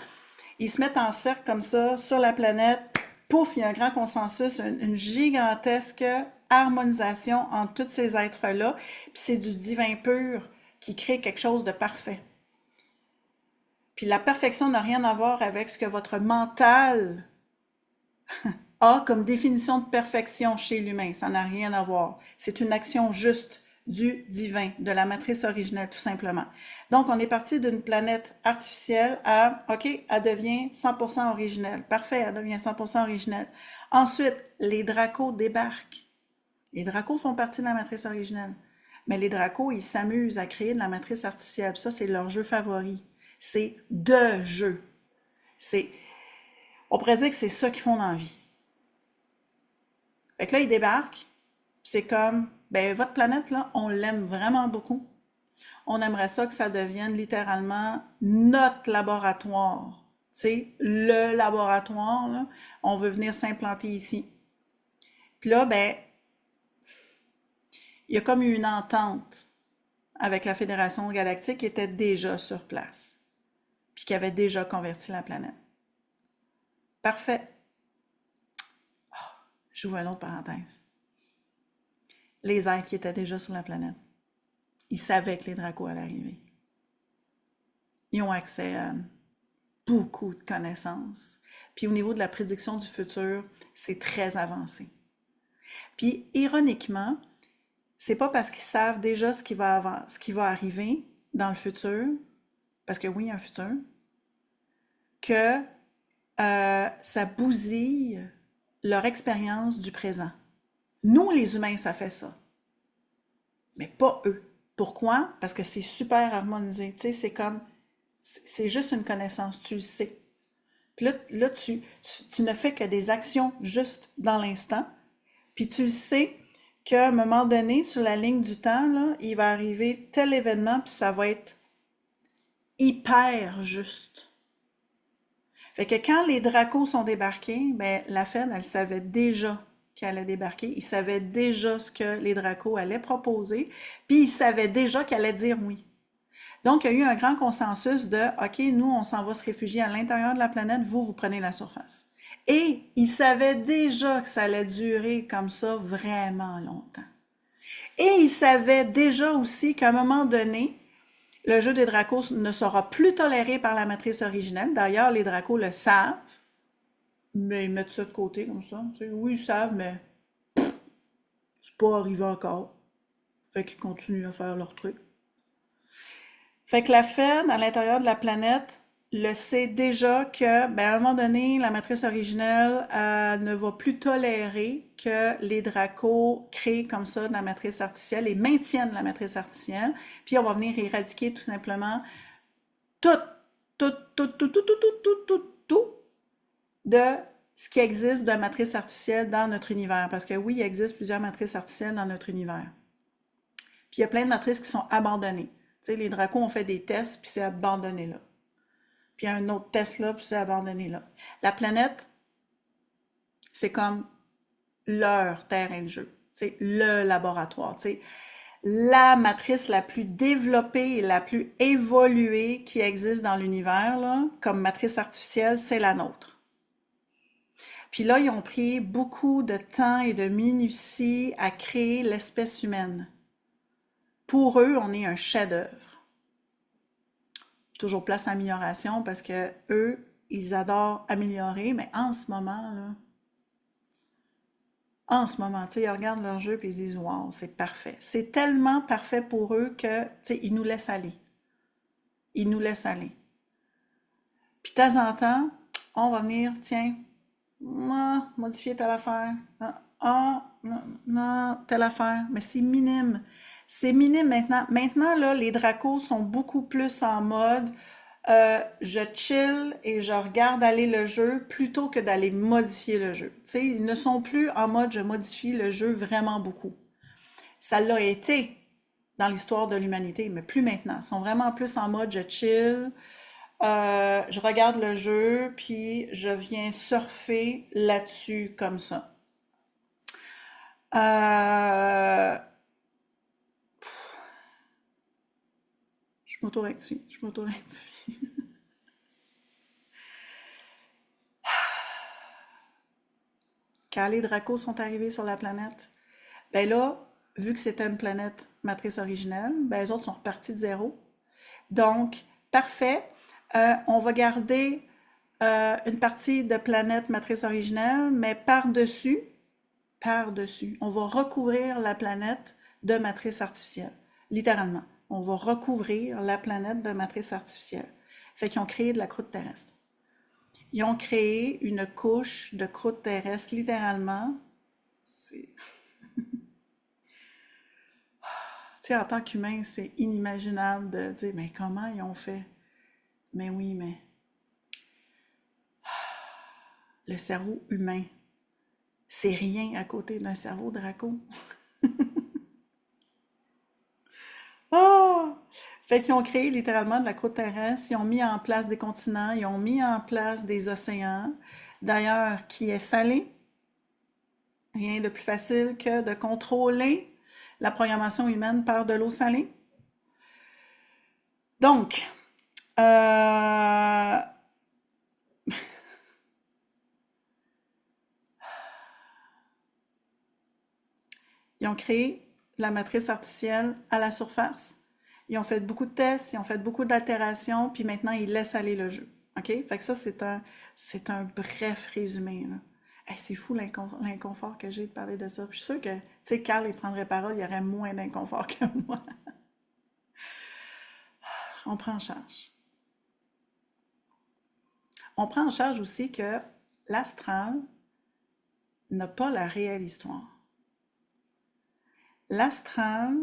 Ils se mettent en cercle comme ça sur la planète. Pouf, il y a un grand consensus, une gigantesque harmonisation entre tous ces êtres-là. Puis c'est du divin pur qui crée quelque chose de parfait. Puis la perfection n'a rien à voir avec ce que votre mental a comme définition de perfection chez l'humain. Ça n'a rien à voir. C'est une action juste du divin, de la matrice originelle, tout simplement. Donc, on est parti d'une planète artificielle à, OK, elle devient 100% originelle. Parfait, elle devient 100% originelle. Ensuite, les dracos débarquent. Les dracos font partie de la matrice originelle. Mais les dracos, ils s'amusent à créer de la matrice artificielle. Ça, c'est leur jeu favori. C'est de jeu. C'est, on pourrait dire que c'est ça qu'ils font dans la vie. Fait que là, ils débarquent. C'est comme, ben, votre planète, là, on l'aime vraiment beaucoup. On aimerait ça que ça devienne littéralement notre laboratoire. Tu sais, le laboratoire, là, on veut venir s'implanter ici. Puis là, ben, il y a comme eu une entente avec la Fédération galactique qui était déjà sur place, puis qui avait déjà converti la planète. Parfait. J'ouvre une autre parenthèse. les êtres qui étaient déjà sur la planète. Ils savaient que les dracos allaient arriver. Ils ont accès à beaucoup de connaissances. Puis au niveau de la prédiction du futur, c'est très avancé. Puis ironiquement, c'est pas parce qu'ils savent déjà ce qui va arriver dans le futur, parce que oui, il y a un futur, que ça bousille leur expérience du présent. Nous, les humains, ça fait ça, mais pas eux. Pourquoi? Parce que c'est super harmonisé. Tu sais, c'est comme, c'est juste une connaissance, tu le sais. Puis là tu ne fais que des actions juste dans l'instant, puis tu le sais qu'à un moment donné, sur la ligne du temps, là, il va arriver tel événement, puis ça va être hyper juste. Fait que quand les dracos sont débarqués, ben, la Fed, elle savait déjà qu'elle allait débarquer. Ils savaient déjà ce que les dracos allaient proposer, puis ils savaient déjà qu'elle allait dire oui. Donc, il y a eu un grand consensus de OK, nous, on s'en va se réfugier à l'intérieur de la planète, vous prenez la surface. Et ils savaient déjà que ça allait durer comme ça vraiment longtemps. Et ils savaient déjà aussi qu'à un moment donné, le jeu des dracos ne sera plus toléré par la matrice originelle. D'ailleurs, les dracos le savent, mais ils mettent ça de côté comme ça. Tu sais, oui, ils savent, mais c'est pas arrivé encore. Fait qu'ils continuent à faire leur truc. Fait que la Fed, à l'intérieur de la planète, le sait déjà que, ben, à un moment donné, la matrice originelle ne va plus tolérer que les dracos créent comme ça de la matrice artificielle et maintiennent la matrice artificielle. Puis on va venir éradiquer tout simplement tout, tout de ce qui existe de matrice artificielle dans notre univers. Parce que oui, il existe plusieurs matrices artificielles dans notre univers. Puis il y a plein de matrices qui sont abandonnées. Tu sais, les dracos ont fait des tests, puis c'est abandonné là. Puis il y a un autre test là, puis c'est abandonné là. La planète, c'est comme leur terrain de jeu. C'est le laboratoire. C'est la matrice la plus développée et la plus évoluée qui existe dans l'univers, là, comme matrice artificielle, c'est la nôtre. Puis là, ils ont pris beaucoup de temps et de minutie à créer l'espèce humaine. Pour eux, on est un chef-d'œuvre. Toujours place à amélioration parce que eux, ils adorent améliorer, mais en ce moment, tu sais, ils regardent leur jeu et ils disent waouh, c'est parfait. C'est tellement parfait pour eux que, tu sais, ils nous laissent aller. Ils nous laissent aller. Puis de temps en temps, on va venir, tiens, modifier telle affaire. Non, non, telle affaire. Mais c'est minime. C'est minime maintenant. Maintenant, là, les dracos sont beaucoup plus en mode je chill et je regarde aller le jeu plutôt que d'aller modifier le jeu. Tu sais, ils ne sont plus en mode je modifie le jeu vraiment beaucoup. Ça l'a été dans l'histoire de l'humanité, mais plus maintenant. Ils sont vraiment plus en mode je chill, je regarde le jeu, puis je viens surfer là-dessus comme ça. Euh, je m'auto-rectifie, je m'auto-rectifie. Quand les dracos sont arrivés sur la planète, ben là, vu que c'était une planète matrice originelle, ben les autres sont repartis de zéro. Donc, parfait. On va garder une partie de planète matrice originelle, mais par-dessus, on va recouvrir la planète de matrice artificielle. Littéralement. On va recouvrir la planète de matrice artificielle. Fait qu'ils ont créé de la croûte terrestre. Ils ont créé une couche de croûte terrestre, littéralement. Tu sais, en tant qu'humain, c'est inimaginable de dire, mais comment ils ont fait? Mais oui, mais le cerveau humain, c'est rien à côté d'un cerveau draco. Ah! Fait qu'ils ont créé littéralement de la croûte terrestre, ils ont mis en place des continents, ils ont mis en place des océans, d'ailleurs, qui est salé. Rien de plus facile que de contrôler la programmation humaine par de l'eau salée. Donc, euh, ils ont créé de la matrice artificielle à la surface. Ils ont fait beaucoup de tests, ils ont fait beaucoup d'altérations, puis maintenant, ils laissent aller le jeu. OK? Fait que ça, c'est un bref résumé, là. Hey, c'est fou l'inconfort que j'ai de parler de ça. Puis je suis sûre que, tu sais, Carl, il prendrait parole, il y aurait moins d'inconfort que moi. On prend en charge. On prend en charge aussi que l'astral n'a pas la réelle histoire. L'astral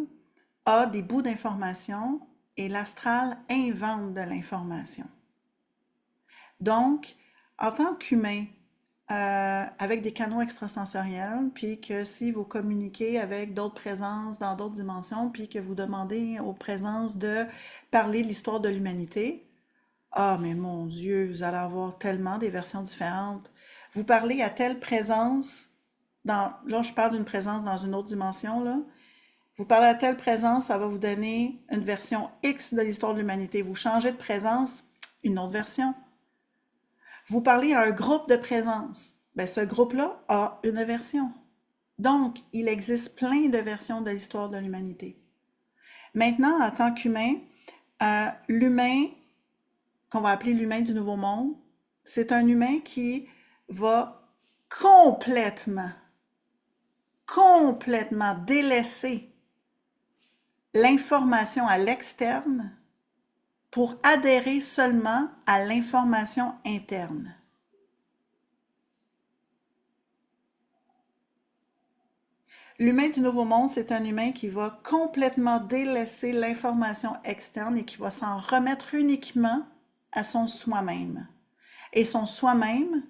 a des bouts d'information et l'astral invente de l'information. Donc, en tant qu'humain, avec des canaux extrasensoriels, puis que si vous communiquez avec d'autres présences dans d'autres dimensions, puis que vous demandez aux présences de parler de l'histoire de l'humanité, ah, mais mon Dieu, vous allez avoir tellement des versions différentes. Vous parlez à telle présence, là je parle d'une présence dans une autre dimension, là. Vous parlez à telle présence, ça va vous donner une version X de l'histoire de l'humanité. Vous changez de présence, une autre version. Vous parlez à un groupe de présence. Ben, ce groupe-là a une version. Donc, il existe plein de versions de l'histoire de l'humanité. Maintenant, en tant qu'humain, l'humain, qu'on va appeler l'humain du Nouveau Monde, c'est un humain qui va complètement délaisser l'information à l'externe pour adhérer seulement à l'information interne. L'humain du Nouveau Monde, c'est un humain qui va complètement délaisser l'information externe et qui va s'en remettre uniquement à son soi-même. Et son soi-même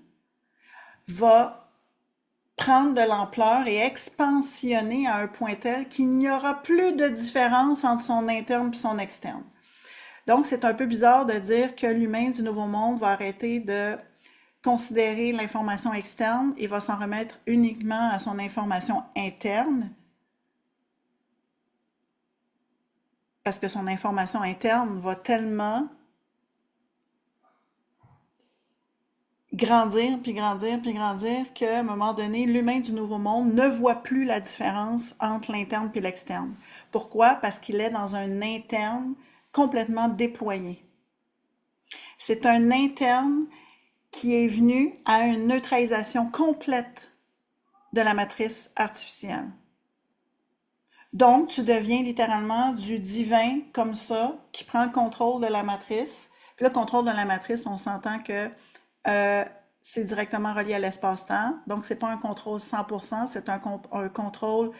va prendre de l'ampleur et expansionner à un point tel qu'il n'y aura plus de différence entre son interne et son externe. Donc, c'est un peu bizarre de dire que l'humain du Nouveau Monde va arrêter de considérer l'information externe et va s'en remettre uniquement à son information interne, parce que son information interne va tellement grandir, puis grandir, puis grandir, qu'à un moment donné, l'humain du Nouveau Monde ne voit plus la différence entre l'interne et l'externe. Pourquoi? Parce qu'il est dans un interne complètement déployé. C'est un interne qui est venu à une neutralisation complète de la matrice artificielle. Donc, tu deviens littéralement du divin comme ça, qui prend le contrôle de la matrice. Puis le contrôle de la matrice, on s'entend que c'est directement relié à l'espace-temps. Donc, c'est pas un contrôle 100%, c'est un contrôle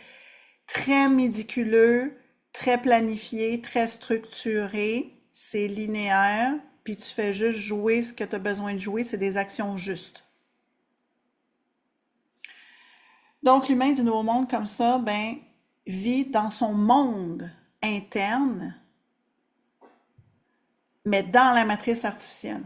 très méticuleux, très planifié, très structuré. C'est linéaire, puis tu fais juste jouer ce que tu as besoin de jouer, c'est des actions justes. Donc, l'humain du Nouveau Monde comme ça, ben, vit dans son monde interne, mais dans la matrice artificielle.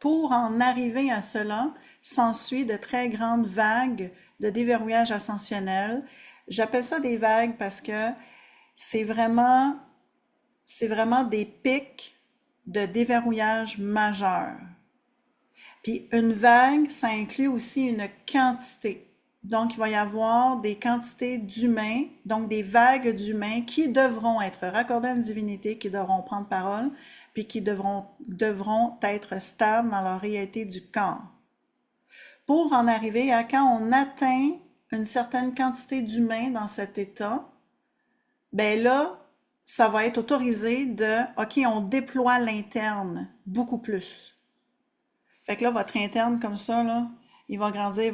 Pour en arriver à cela, s'ensuit de très grandes vagues de déverrouillage ascensionnel. J'appelle ça des vagues parce que c'est vraiment, c'est vraiment des pics de déverrouillage majeur. Puis une vague, ça inclut aussi une quantité. Donc, il va y avoir des quantités d'humains, donc des vagues d'humains qui devront être raccordés à une divinité, qui devront prendre parole, puis qui devront être stables dans leur réalité du corps. Pour en arriver à quand on atteint une certaine quantité d'humains dans cet état, ben là, ça va être autorisé de, OK, on déploie l'interne beaucoup plus. Fait que là, votre interne comme ça, là, il va grandir,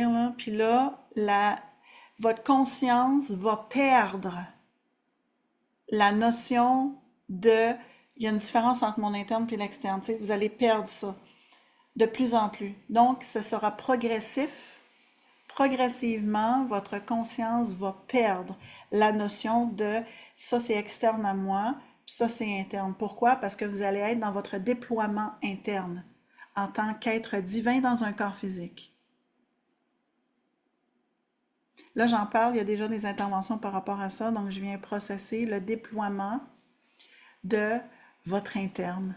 là. Puis là, votre conscience va perdre la notion de, il y a une différence entre mon interne et l'externe. Tu sais, vous allez perdre ça de plus en plus. Donc, ce sera progressif. Progressivement, votre conscience va perdre la notion de ça, c'est externe à moi, puis ça, c'est interne. Pourquoi? Parce que vous allez être dans votre déploiement interne en tant qu'être divin dans un corps physique. Là, j'en parle, il y a déjà des interventions par rapport à ça, donc je viens processer le déploiement de votre interne.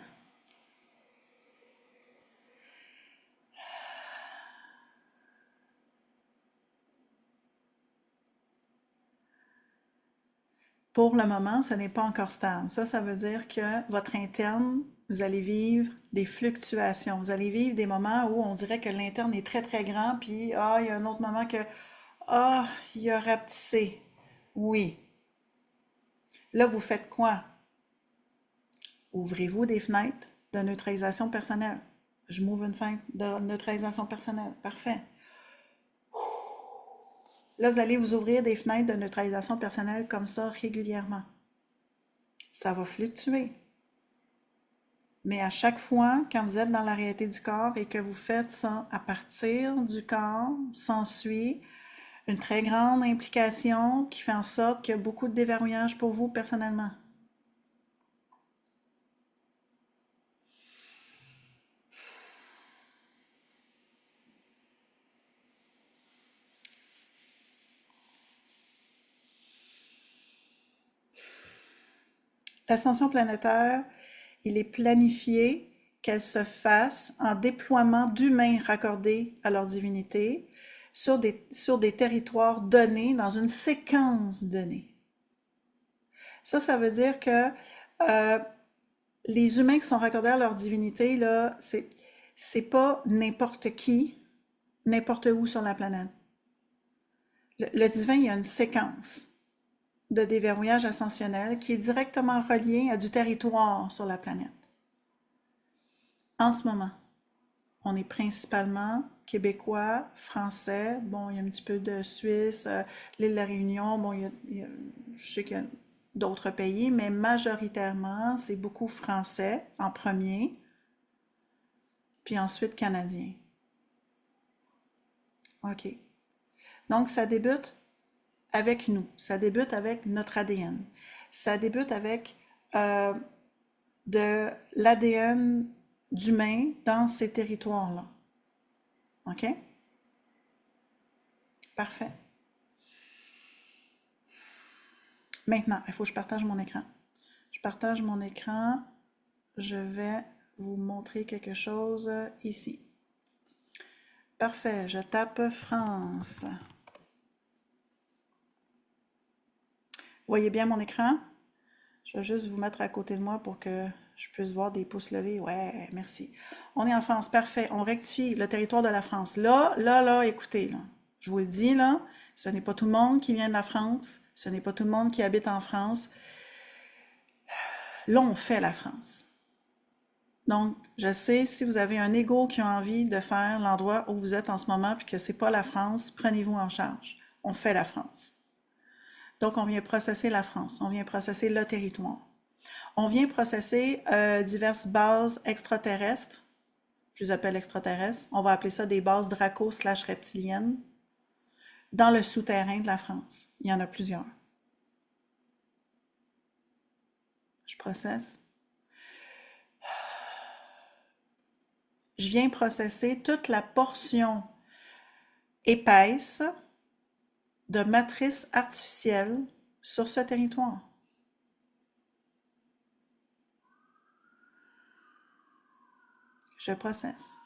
pour le moment, ce n'est pas encore stable. Ça veut dire que votre interne, vous allez vivre des fluctuations. Vous allez vivre des moments où on dirait que l'interne est très, très grand, puis il y a un autre moment que, il a rapetissé. Oui. Là, vous faites quoi? Ouvrez-vous des fenêtres de neutralisation personnelle. Je m'ouvre une fenêtre de neutralisation personnelle. Parfait. Là, vous allez vous ouvrir des fenêtres de neutralisation personnelle comme ça régulièrement. Ça va fluctuer. Mais à chaque fois, quand vous êtes dans la réalité du corps et que vous faites ça à partir du corps, s'ensuit une très grande implication qui fait en sorte qu'il y a beaucoup de déverrouillage pour vous personnellement. L'ascension planétaire, il est planifié qu'elle se fasse en déploiement d'humains raccordés à leur divinité sur des territoires donnés dans une séquence donnée. Ça veut dire que euh, les humains qui sont raccordés à leur divinité, là, c'est pas n'importe qui, n'importe où sur la planète. Le divin, il y a une séquence de déverrouillage ascensionnel qui est directement relié à du territoire sur la planète. En ce moment, on est principalement québécois, français, bon, il y a un petit peu de Suisse, l'île de la Réunion, bon, je sais qu'il y a d'autres pays, mais majoritairement, c'est beaucoup français en premier, puis ensuite canadien. OK. Donc, ça débute avec nous, ça débute avec notre ADN, ça débute avec euh, de l'ADN d'humain dans ces territoires-là. OK? Parfait. Maintenant, il faut que je partage mon écran. Je partage mon écran. Je vais vous montrer quelque chose ici. Parfait. Je tape France. Vous voyez bien mon écran? Je vais juste vous mettre à côté de moi pour que je puisse voir des pouces levés. Ouais, merci. On est en France. Parfait. On rectifie le territoire de la France. Là, écoutez, là. Je vous le dis, là, ce n'est pas tout le monde qui vient de la France. Ce n'est pas tout le monde qui habite en France. Là, on fait la France. Donc, je sais, si vous avez un ego qui a envie de faire l'endroit où vous êtes en ce moment puis que c'est pas la France, prenez-vous en charge. On fait la France. Donc, on vient processer la France. On vient processer le territoire. On vient processer diverses bases extraterrestres. Je les appelle extraterrestres. On va appeler ça des bases draco/reptiliennes dans le souterrain de la France. Il y en a plusieurs. Je processe. Je viens processer toute la portion épaisse de matrice artificielle sur ce territoire. Je processe.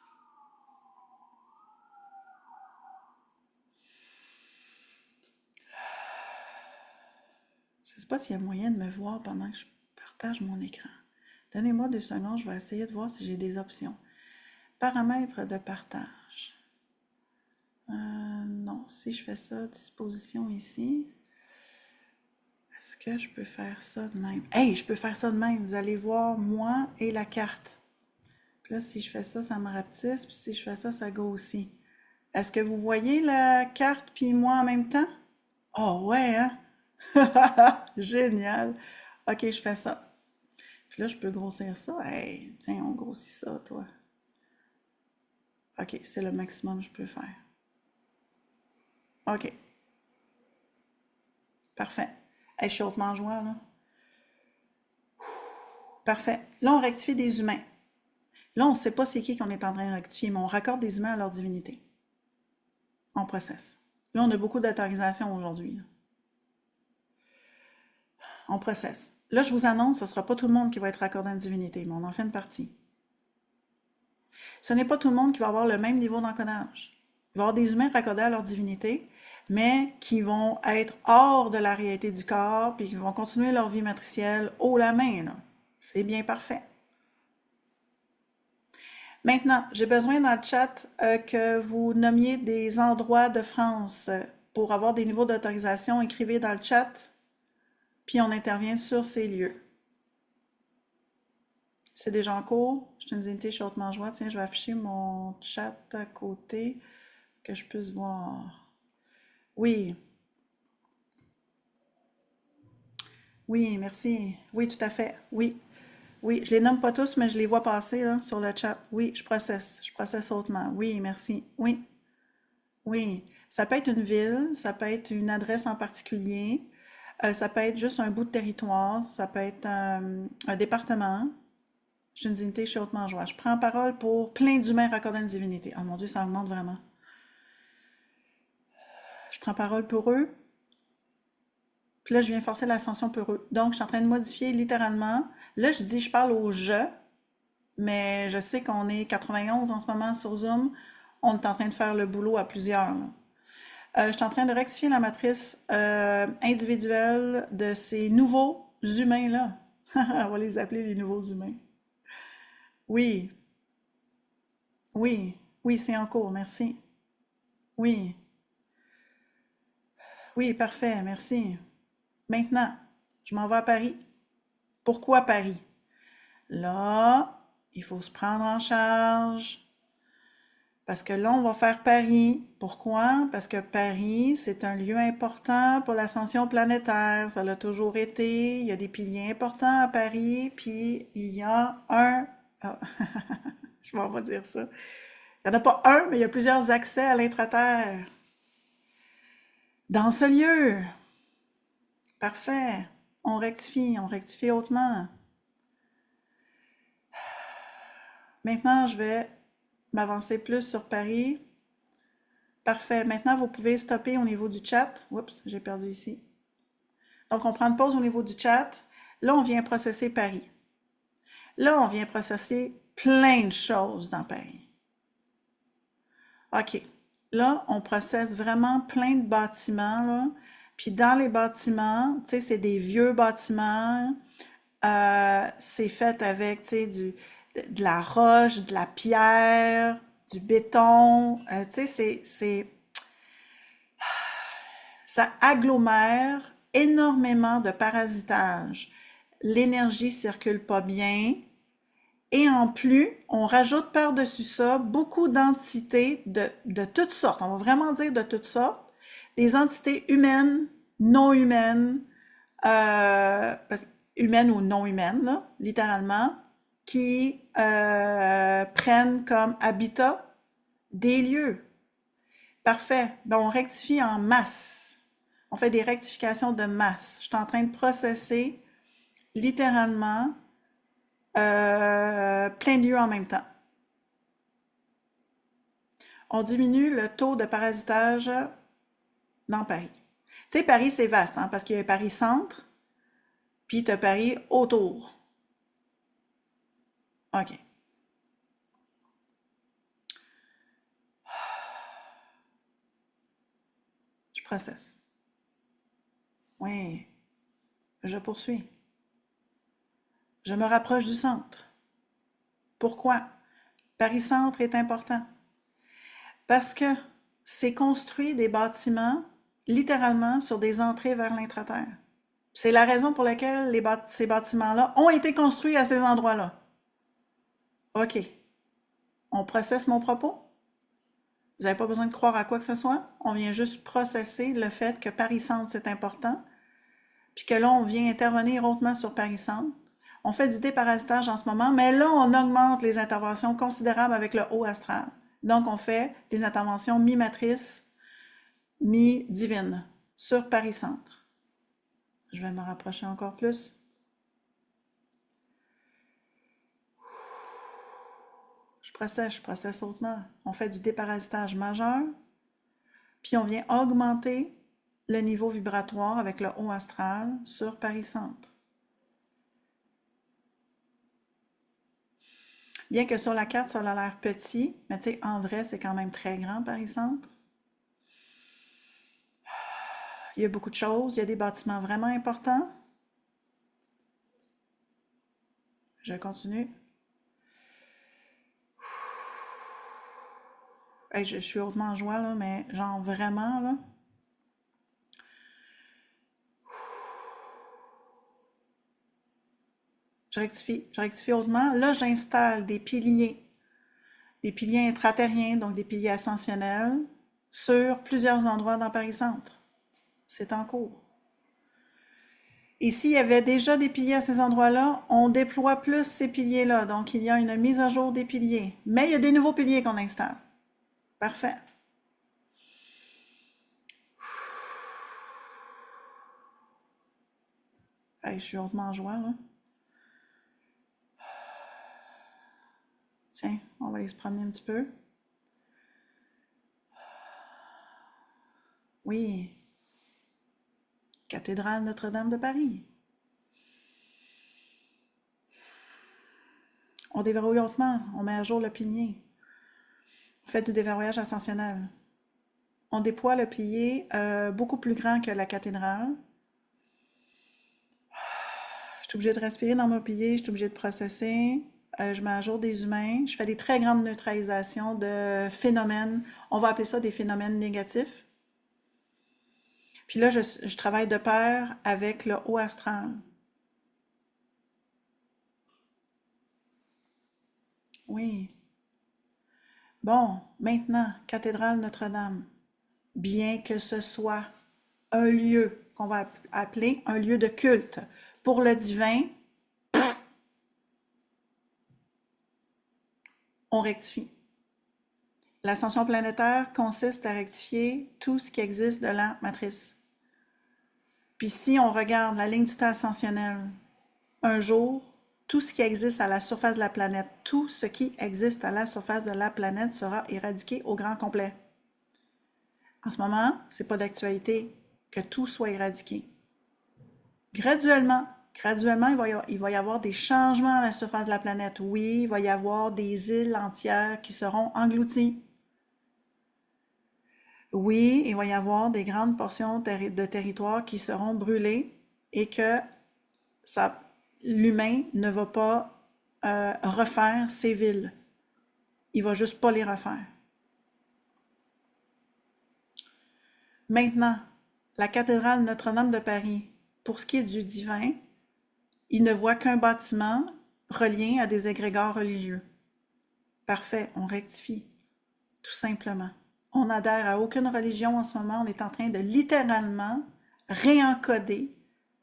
Je ne sais pas s'il y a moyen de me voir pendant que je partage mon écran. Donnez-moi 2 secondes, je vais essayer de voir si j'ai des options. Paramètres de partage. Non, si je fais ça, disposition ici. Est-ce que je peux faire ça de même? Hey, je peux faire ça de même. Vous allez voir moi et la carte. Puis là, si je fais ça, ça me rapetisse. Puis si je fais ça, ça grossit. Est-ce que vous voyez la carte puis moi en même temps? Oh ouais, hein? Génial. OK, je fais ça. Puis là, je peux grossir ça. Hey, tiens, on grossit ça, toi. OK, c'est le maximum que je peux faire. OK, parfait. Hey, je suis hautement joie, là. Parfait. Là, on rectifie des humains. Là, on ne sait pas c'est qui qu'on est en train de rectifier, mais on raccorde des humains à leur divinité. On processe. Là, on a beaucoup d'autorisation aujourd'hui. On processe. Là, je vous annonce, ce ne sera pas tout le monde qui va être raccordé à une divinité, mais on en fait une partie. Ce n'est pas tout le monde qui va avoir le même niveau d'encodage. Il va y avoir des humains raccordés à leur divinité, mais qui vont être hors de la réalité du corps, puis qui vont continuer leur vie matricielle haut la main, là. C'est bien parfait. Maintenant, j'ai besoin dans le chat que vous nommiez des endroits de France pour avoir des niveaux d'autorisation. Écrivez dans le chat, puis on intervient sur ces lieux. C'est déjà en cours. Je suis une divinité, je suis hautement joie. Tiens, je vais afficher mon chat à côté, que je puisse voir. Oui, oui, merci. Oui, tout à fait. Oui, oui, je les nomme pas tous, mais je les vois passer là, sur le chat. Oui, je processe hautement. Oui, merci. Oui, oui. Ça peut être une ville, ça peut être une adresse en particulier, ça peut être juste un bout de territoire, ça peut être un département. Je suis une divinité, je suis hautement joie. Je prends parole pour plein d'humains raccordés à une divinité. Oh mon Dieu, ça augmente vraiment. Je prends parole pour eux, puis là, je viens forcer l'ascension pour eux. Donc, je suis en train de modifier littéralement. Là, je dis, je parle au je, mais je sais qu'on est 91 en ce moment sur Zoom. On est en train de faire le boulot à plusieurs, là. Je suis en train de rectifier la matrice individuelle de ces nouveaux humains-là. On va les appeler les nouveaux humains. Oui, oui, oui, c'est en cours, merci. Oui, oui, parfait, merci. Maintenant, je m'en vais à Paris. Pourquoi Paris? Là, il faut se prendre en charge. Parce que là, on va faire Paris. Pourquoi? Parce que Paris, c'est un lieu important pour l'ascension planétaire. Ça l'a toujours été. Il y a des piliers importants à Paris. Puis, il y a un... Ah, je m'en vais dire ça. Il n'y en a pas un, mais il y a plusieurs accès à l'intraterre. Dans ce lieu, parfait. On rectifie hautement. Maintenant, je vais m'avancer plus sur Paris. Parfait. Maintenant, vous pouvez stopper au niveau du chat. Oups, j'ai perdu ici. Donc, on prend une pause au niveau du chat. Là, on vient processer Paris. Là, on vient processer plein de choses dans Paris. OK. Là, on processe vraiment plein de bâtiments, là. Puis dans les bâtiments, tu sais, c'est des vieux bâtiments. C'est fait avec, tu sais, de la roche, de la pierre, du béton. Tu sais, ça agglomère énormément de parasitage. L'énergie circule pas bien. Et en plus, on rajoute par-dessus ça beaucoup d'entités de toutes sortes. On va vraiment dire de toutes sortes. Des entités humaines, non humaines, humaines ou non humaines, là, littéralement, qui prennent comme habitat des lieux. Parfait. Donc, on rectifie en masse. On fait des rectifications de masse. Je suis en train de processer littéralement plein de lieux en même temps. On diminue le taux de parasitage dans Paris. Tu sais, Paris, c'est vaste, hein, parce qu'il y a Paris centre, puis tu as Paris autour. OK. Je processe. Oui, je poursuis. Je me rapproche du centre. Pourquoi? Paris centre est important. Parce que c'est construit des bâtiments littéralement sur des entrées vers l'intraterre. C'est la raison pour laquelle ces bâtiments-là ont été construits à ces endroits-là. OK. On processe mon propos? Vous n'avez pas besoin de croire à quoi que ce soit. On vient juste processer le fait que Paris-Centre, c'est important, puis que là, on vient intervenir hautement sur Paris-Centre. On fait du déparasitage en ce moment, mais là, on augmente les interventions considérables avec le haut astral. Donc, on fait des interventions mi-matrice, mi-divine sur Paris-Centre. Je vais me rapprocher encore plus. Je processe hautement. On fait du déparasitage majeur, puis on vient augmenter le niveau vibratoire avec le haut astral sur Paris-Centre. Bien que sur la carte, ça a l'air petit, mais tu sais, en vrai, c'est quand même très grand, Paris-Centre. Il y a beaucoup de choses. Il y a des bâtiments vraiment importants. Je continue. Hey, je suis hautement en joie, là, mais genre vraiment, là. Je rectifie hautement. Là, j'installe des piliers intraterriens, donc des piliers ascensionnels, sur plusieurs endroits dans Paris-Centre. C'est en cours. Et s'il y avait déjà des piliers à ces endroits-là, on déploie plus ces piliers-là. Donc, il y a une mise à jour des piliers. Mais il y a des nouveaux piliers qu'on installe. Parfait. Hey, je suis hautement en joie, là. Tiens, on va aller se promener un petit peu. Oui, cathédrale Notre-Dame de Paris. On déverrouille hautement, on met à jour le pilier. On fait du déverrouillage ascensionnel. On déploie le pilier beaucoup plus grand que la cathédrale. Je suis obligée de respirer dans mon pilier, je suis obligée de processer. Je mets à jour des humains. Je fais des très grandes neutralisations de phénomènes. On va appeler ça des phénomènes négatifs. Puis là, je travaille de pair avec le haut astral. Oui. Bon, maintenant, cathédrale Notre-Dame. Bien que ce soit un lieu qu'on va appeler un lieu de culte pour le divin, on rectifie. L'ascension planétaire consiste à rectifier tout ce qui existe de la matrice. Puis si on regarde la ligne du temps ascensionnel, un jour, tout ce qui existe à la surface de la planète, tout ce qui existe à la surface de la planète sera éradiqué au grand complet. En ce moment, c'est pas d'actualité que tout soit éradiqué. Graduellement, il va y avoir des changements à la surface de la planète. Oui, il va y avoir des îles entières qui seront englouties. Oui, il va y avoir des grandes portions de territoire qui seront brûlées et que ça, l'humain ne va pas refaire ces villes. Il va juste pas les refaire. Maintenant, la cathédrale Notre-Dame de Paris, pour ce qui est du divin, il ne voit qu'un bâtiment relié à des égrégores religieux. Parfait, on rectifie, tout simplement. On n'adhère à aucune religion en ce moment, on est en train de littéralement réencoder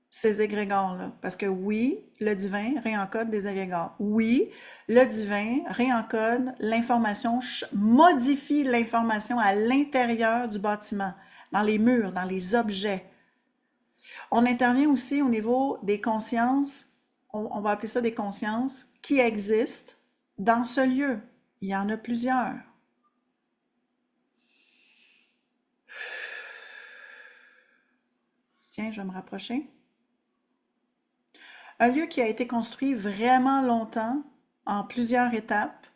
ces égrégores-là. Parce que oui, le divin réencode des égrégores. Oui, le divin réencode l'information, modifie l'information à l'intérieur du bâtiment, dans les murs, dans les objets. On intervient aussi au niveau des consciences, on va appeler ça des consciences, qui existent dans ce lieu. Il y en a plusieurs. Tiens, je vais me rapprocher. Un lieu qui a été construit vraiment longtemps, en plusieurs étapes,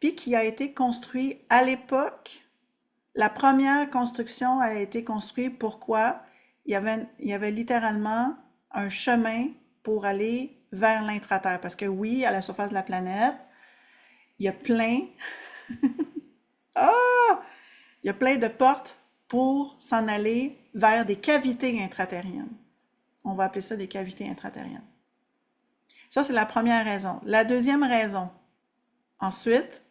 puis qui a été construit à l'époque. La première construction a été construite pourquoi? Il y avait littéralement un chemin pour aller vers l'intraterre. Parce que oui, à la surface de la planète, il y a plein, ah! Il y a plein de portes pour s'en aller vers des cavités intraterriennes. On va appeler ça des cavités intraterriennes. Ça, c'est la première raison. La deuxième raison, ensuite,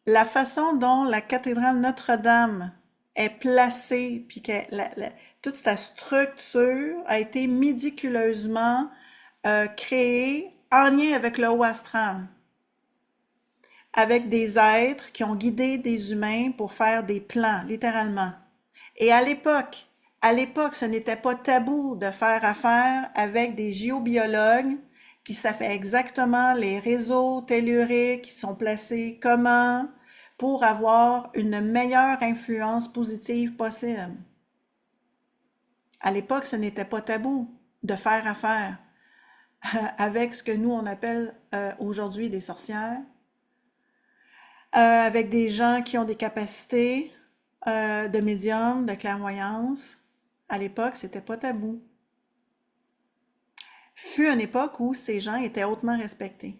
la façon dont la cathédrale Notre-Dame est placée, puis que toute sa structure a été méticuleusement créée en lien avec le haut astral, avec des êtres qui ont guidé des humains pour faire des plans, littéralement. Et à l'époque, ce n'était pas tabou de faire affaire avec des géobiologues qui savaient exactement les réseaux telluriques qui sont placés comment pour avoir une meilleure influence positive possible. À l'époque, ce n'était pas tabou de faire affaire avec ce que nous, on appelle aujourd'hui des sorcières, avec des gens qui ont des capacités de médium, de clairvoyance, À l'époque, c'était pas tabou. Fut une époque où ces gens étaient hautement respectés.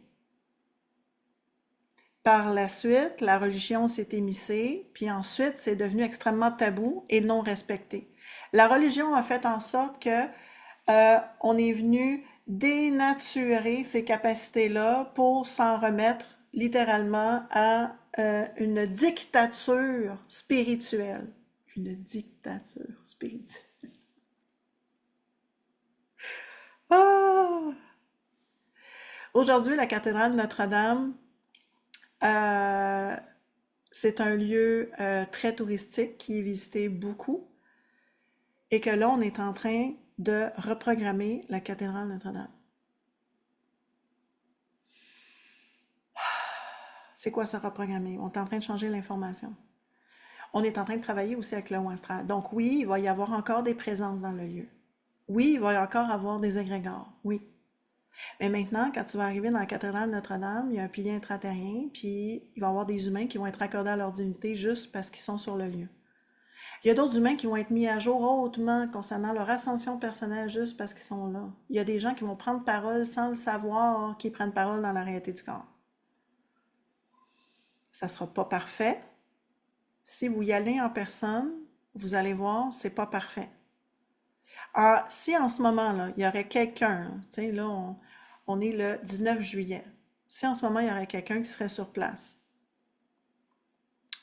Par la suite, la religion s'est émissée, puis ensuite, c'est devenu extrêmement tabou et non respecté. La religion a fait en sorte que on est venu dénaturer ces capacités-là pour s'en remettre littéralement à une dictature spirituelle. Une dictature spirituelle. Ah! Aujourd'hui, la cathédrale de Notre-Dame, euh, c'est un lieu très touristique qui est visité beaucoup et que là, on est en train de reprogrammer la cathédrale de Notre-Dame. C'est quoi ça, reprogrammer? On est en train de changer l'information. On est en train de travailler aussi avec le Haut Astral. Donc oui, il va y avoir encore des présences dans le lieu. Oui, il va y encore avoir des égrégores. Oui. Mais maintenant, quand tu vas arriver dans la cathédrale de Notre-Dame, il y a un pilier intraterrien, puis il va y avoir des humains qui vont être accordés à leur divinité juste parce qu'ils sont sur le lieu. Il y a d'autres humains qui vont être mis à jour hautement concernant leur ascension personnelle juste parce qu'ils sont là. Il y a des gens qui vont prendre parole sans le savoir qu'ils prennent parole dans la réalité du corps. Ça ne sera pas parfait. Si vous y allez en personne, vous allez voir, c'est pas parfait. Ah, si en ce moment-là, il y aurait quelqu'un, tu sais, là, on est le 19 juillet. Si en ce moment, il y aurait quelqu'un qui serait sur place,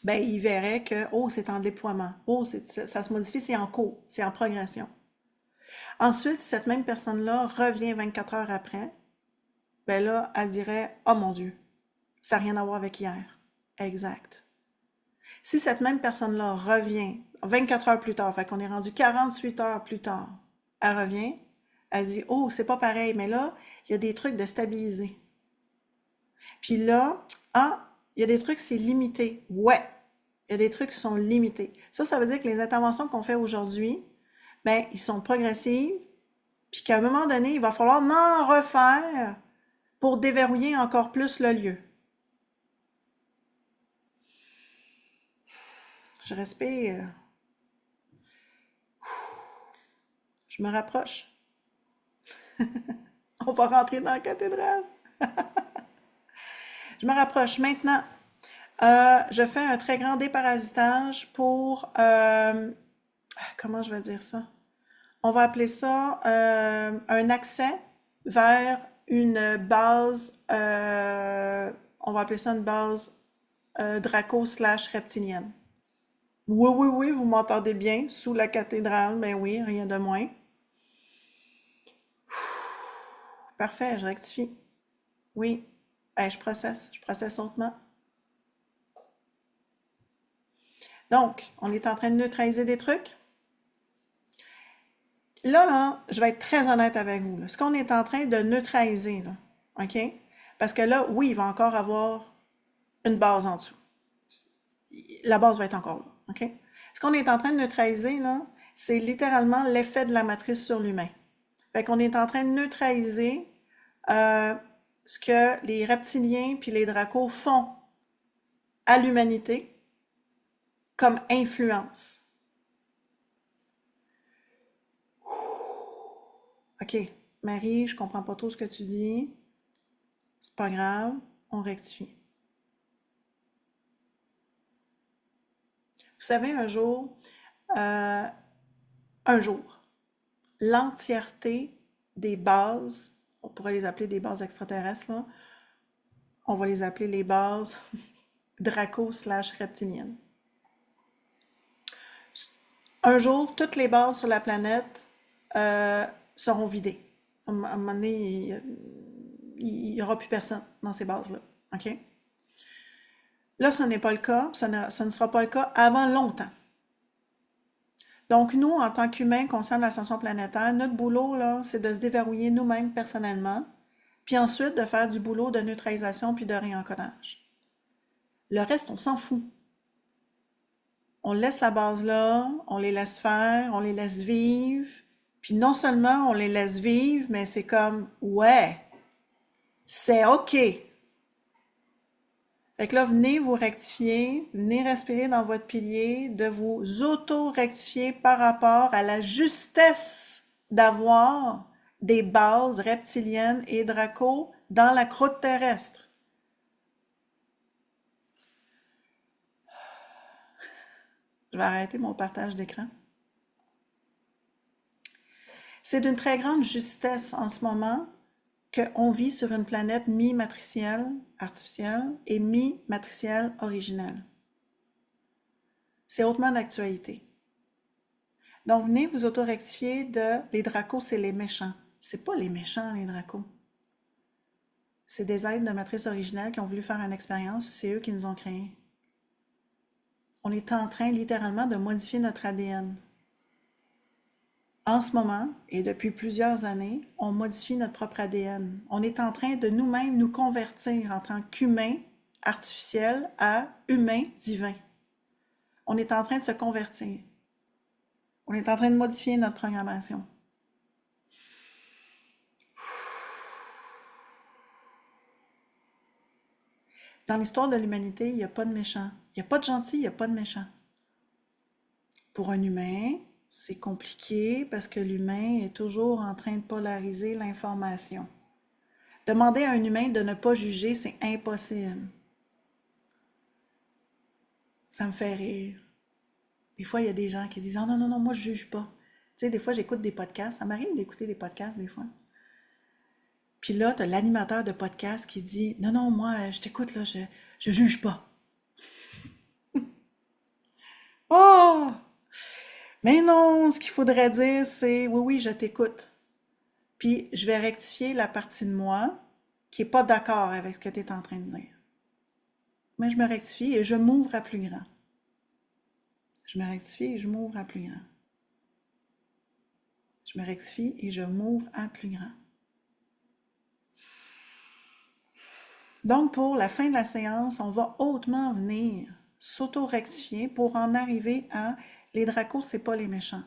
ben, il verrait que, oh, c'est en déploiement. Oh, ça se modifie, c'est en cours, c'est en progression. Ensuite, si cette même personne-là revient 24 heures après, ben là, elle dirait, oh mon Dieu, ça n'a rien à voir avec hier. Exact. Si cette même personne-là revient 24 heures plus tard, fait qu'on est rendu 48 heures plus tard, elle revient, elle dit, oh, c'est pas pareil, mais là, il y a des trucs de stabiliser. Puis là, ah, il y a des trucs, c'est limité. Ouais, il y a des trucs qui sont limités. Ça veut dire que les interventions qu'on fait aujourd'hui, ben, ils sont progressives, puis qu'à un moment donné, il va falloir en refaire pour déverrouiller encore plus le lieu. Je respire, je me rapproche. On va rentrer dans la cathédrale. Je me rapproche. Maintenant, je fais un très grand déparasitage pour, comment je vais dire ça? On va appeler ça un accès vers une base, on va appeler ça une base Draco/reptilienne. Oui, oui, oui, vous m'entendez bien, sous la cathédrale, ben oui, rien de moins. Parfait, je rectifie. Oui, ben, je processe hautement. Donc, on est en train de neutraliser des trucs. Là, je vais être très honnête avec vous. Là. Ce qu'on est en train de neutraliser, là, OK? Parce que là, oui, il va encore avoir une base en dessous. La base va être encore là, OK? Ce qu'on est en train de neutraliser, là, c'est littéralement l'effet de la matrice sur l'humain. Fait qu'on est en train de neutraliser ce que les reptiliens puis les dracos font à l'humanité comme influence. OK, Marie, je comprends pas trop ce que tu dis. C'est pas grave, on rectifie. Vous savez, euh, un jour, l'entièreté des bases, on pourrait les appeler des bases extraterrestres, là, on va les appeler les bases draco/reptiliennes. Un jour, toutes les bases sur la planète seront vidées. À un moment donné, il n'y aura plus personne dans ces bases-là. OK? Là, ce n'est pas le cas, ce ne sera pas le cas avant longtemps. Donc, nous, en tant qu'humains conscients de l'ascension planétaire, notre boulot, là, c'est de se déverrouiller nous-mêmes personnellement, puis ensuite de faire du boulot de neutralisation puis de réencodage. Le reste, on s'en fout. On laisse la base là, on les laisse faire, on les laisse vivre, puis non seulement on les laisse vivre, mais c'est comme, ouais, c'est OK. Fait que là, venez vous rectifier, venez respirer dans votre pilier, de vous auto-rectifier par rapport à la justesse d'avoir des bases reptiliennes et Draco dans la croûte terrestre. Je vais arrêter mon partage d'écran. C'est d'une très grande justesse en ce moment qu'on vit sur une planète mi-matricielle, artificielle, et mi-matricielle, originelle. C'est hautement d'actualité. Donc, venez vous auto-rectifier de les dracos, c'est les méchants. C'est pas les méchants, les dracos. C'est des êtres de matrice originelle qui ont voulu faire une expérience, c'est eux qui nous ont créés. On est en train littéralement de modifier notre ADN. En ce moment, et depuis plusieurs années, on modifie notre propre ADN. On est en train de nous-mêmes nous convertir en tant qu'humains artificiels à humains divins. On est en train de se convertir. On est en train de modifier notre programmation. Dans l'histoire de l'humanité, il n'y a pas de méchants. Il n'y a pas de gentils, il n'y a pas de méchants. Pour un humain, c'est compliqué parce que l'humain est toujours en train de polariser l'information. Demander à un humain de ne pas juger, c'est impossible. Ça me fait rire. Des fois, il y a des gens qui disent « Oh non, non, non, moi, je juge pas. » Tu sais, des fois, j'écoute des podcasts. Ça m'arrive d'écouter des podcasts, des fois. Puis là, tu as l'animateur de podcast qui dit « Non, non, moi, je t'écoute, là, je juge pas. » Oh! Mais non, ce qu'il faudrait dire, c'est « Oui, oui, je t'écoute. » Puis, je vais rectifier la partie de moi qui n'est pas d'accord avec ce que tu es en train de dire. Mais je me rectifie et je m'ouvre à plus grand. Je me rectifie et je m'ouvre à plus grand. Je me rectifie et je m'ouvre à plus grand. Donc, pour la fin de la séance, on va hautement venir s'auto-rectifier pour en arriver à les dracos, c'est pas les méchants.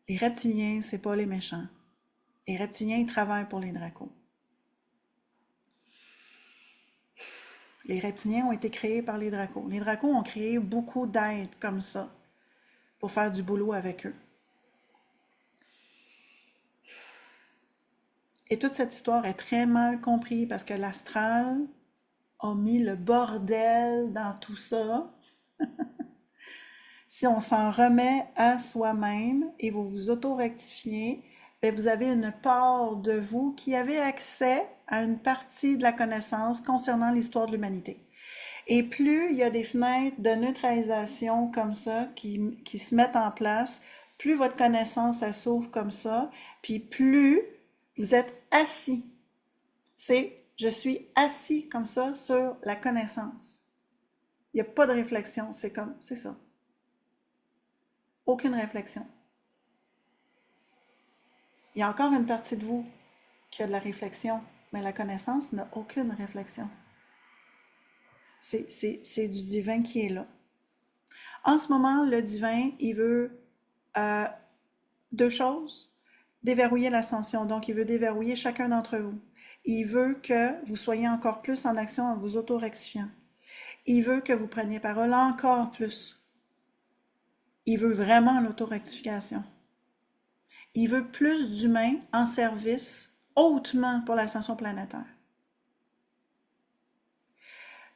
Les reptiliens, c'est pas les méchants. Les reptiliens, ils travaillent pour les dracos. Les reptiliens ont été créés par les dracos. Les dracos ont créé beaucoup d'êtres comme ça pour faire du boulot avec eux. Et toute cette histoire est très mal comprise parce que l'astral a mis le bordel dans tout ça. Si on s'en remet à soi-même et vous vous auto-rectifiez, bien, vous avez une part de vous qui avait accès à une partie de la connaissance concernant l'histoire de l'humanité. Et plus il y a des fenêtres de neutralisation comme ça qui se mettent en place, plus votre connaissance s'ouvre comme ça, puis plus vous êtes assis. C'est je suis assis comme ça sur la connaissance. Il n'y a pas de réflexion, c'est ça. Aucune réflexion. Il y a encore une partie de vous qui a de la réflexion, mais la connaissance n'a aucune réflexion. C'est du divin qui est là. En ce moment, le divin, il veut deux choses. Déverrouiller l'ascension. Donc, il veut déverrouiller chacun d'entre vous. Il veut que vous soyez encore plus en action en vous auto-rectifiant. Il veut que vous preniez parole encore plus. Il veut vraiment l'auto-rectification. Il veut plus d'humains en service hautement pour l'ascension planétaire.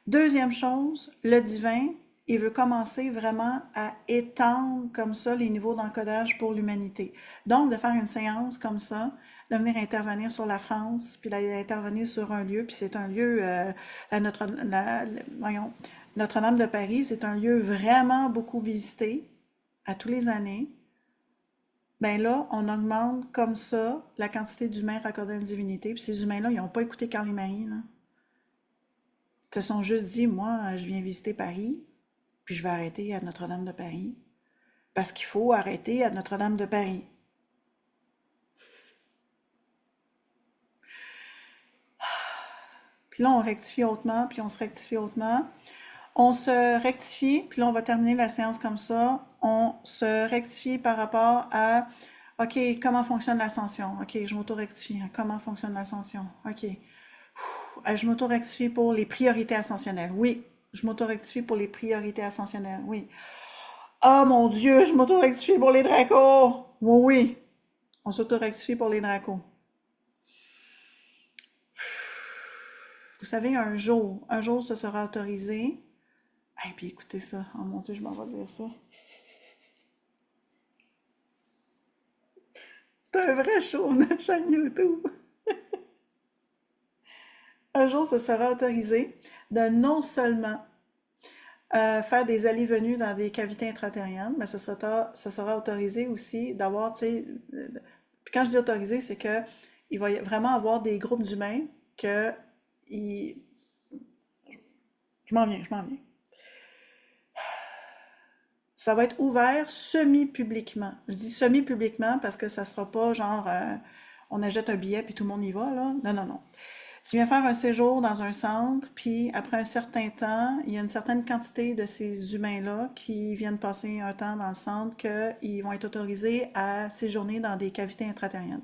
Deuxième chose, le divin, il veut commencer vraiment à étendre comme ça les niveaux d'encodage pour l'humanité. Donc, de faire une séance comme ça, de venir intervenir sur la France, puis d'intervenir sur un lieu, puis c'est un lieu, Notre-Dame de Paris, c'est un lieu vraiment beaucoup visité à tous les années. Ben là, on augmente comme ça la quantité d'humains raccordés à une divinité, puis ces humains-là, ils n'ont pas écouté Carl et Marie, là. Ils se sont juste dit, moi, je viens visiter Paris, puis je vais arrêter à Notre-Dame de Paris, parce qu'il faut arrêter à Notre-Dame de Paris. Puis là, on rectifie hautement, puis on se rectifie hautement. On se rectifie, puis là, on va terminer la séance comme ça. On se rectifie par rapport à, OK, comment fonctionne l'ascension? OK, je m'auto-rectifie. Comment fonctionne l'ascension? OK. Je m'auto-rectifie pour les priorités ascensionnelles. Oui, je m'auto-rectifie pour les priorités ascensionnelles. Oui. Oh mon Dieu, je m'auto-rectifie pour les dracos. Oui, oui. On s'auto-rectifie pour les dracos. Vous savez, un jour, ce sera autorisé. Et puis écoutez ça. Oh mon Dieu, je m'en vais dire ça. C'est un vrai show, notre chaîne YouTube. Un jour, ce sera autorisé de non seulement faire des allées-venues dans des cavités intra-terriennes, mais ce sera autorisé aussi d'avoir, tu sais, puis quand je dis autorisé, c'est que il va vraiment avoir des groupes d'humains que ils- je m'en viens. Ça va être ouvert semi-publiquement. Je dis semi-publiquement parce que ça sera pas genre on achète un billet puis tout le monde y va là. Non, non, non. Tu viens faire un séjour dans un centre, puis après un certain temps, il y a une certaine quantité de ces humains-là qui viennent passer un temps dans le centre qu'ils vont être autorisés à séjourner dans des cavités intraterriennes.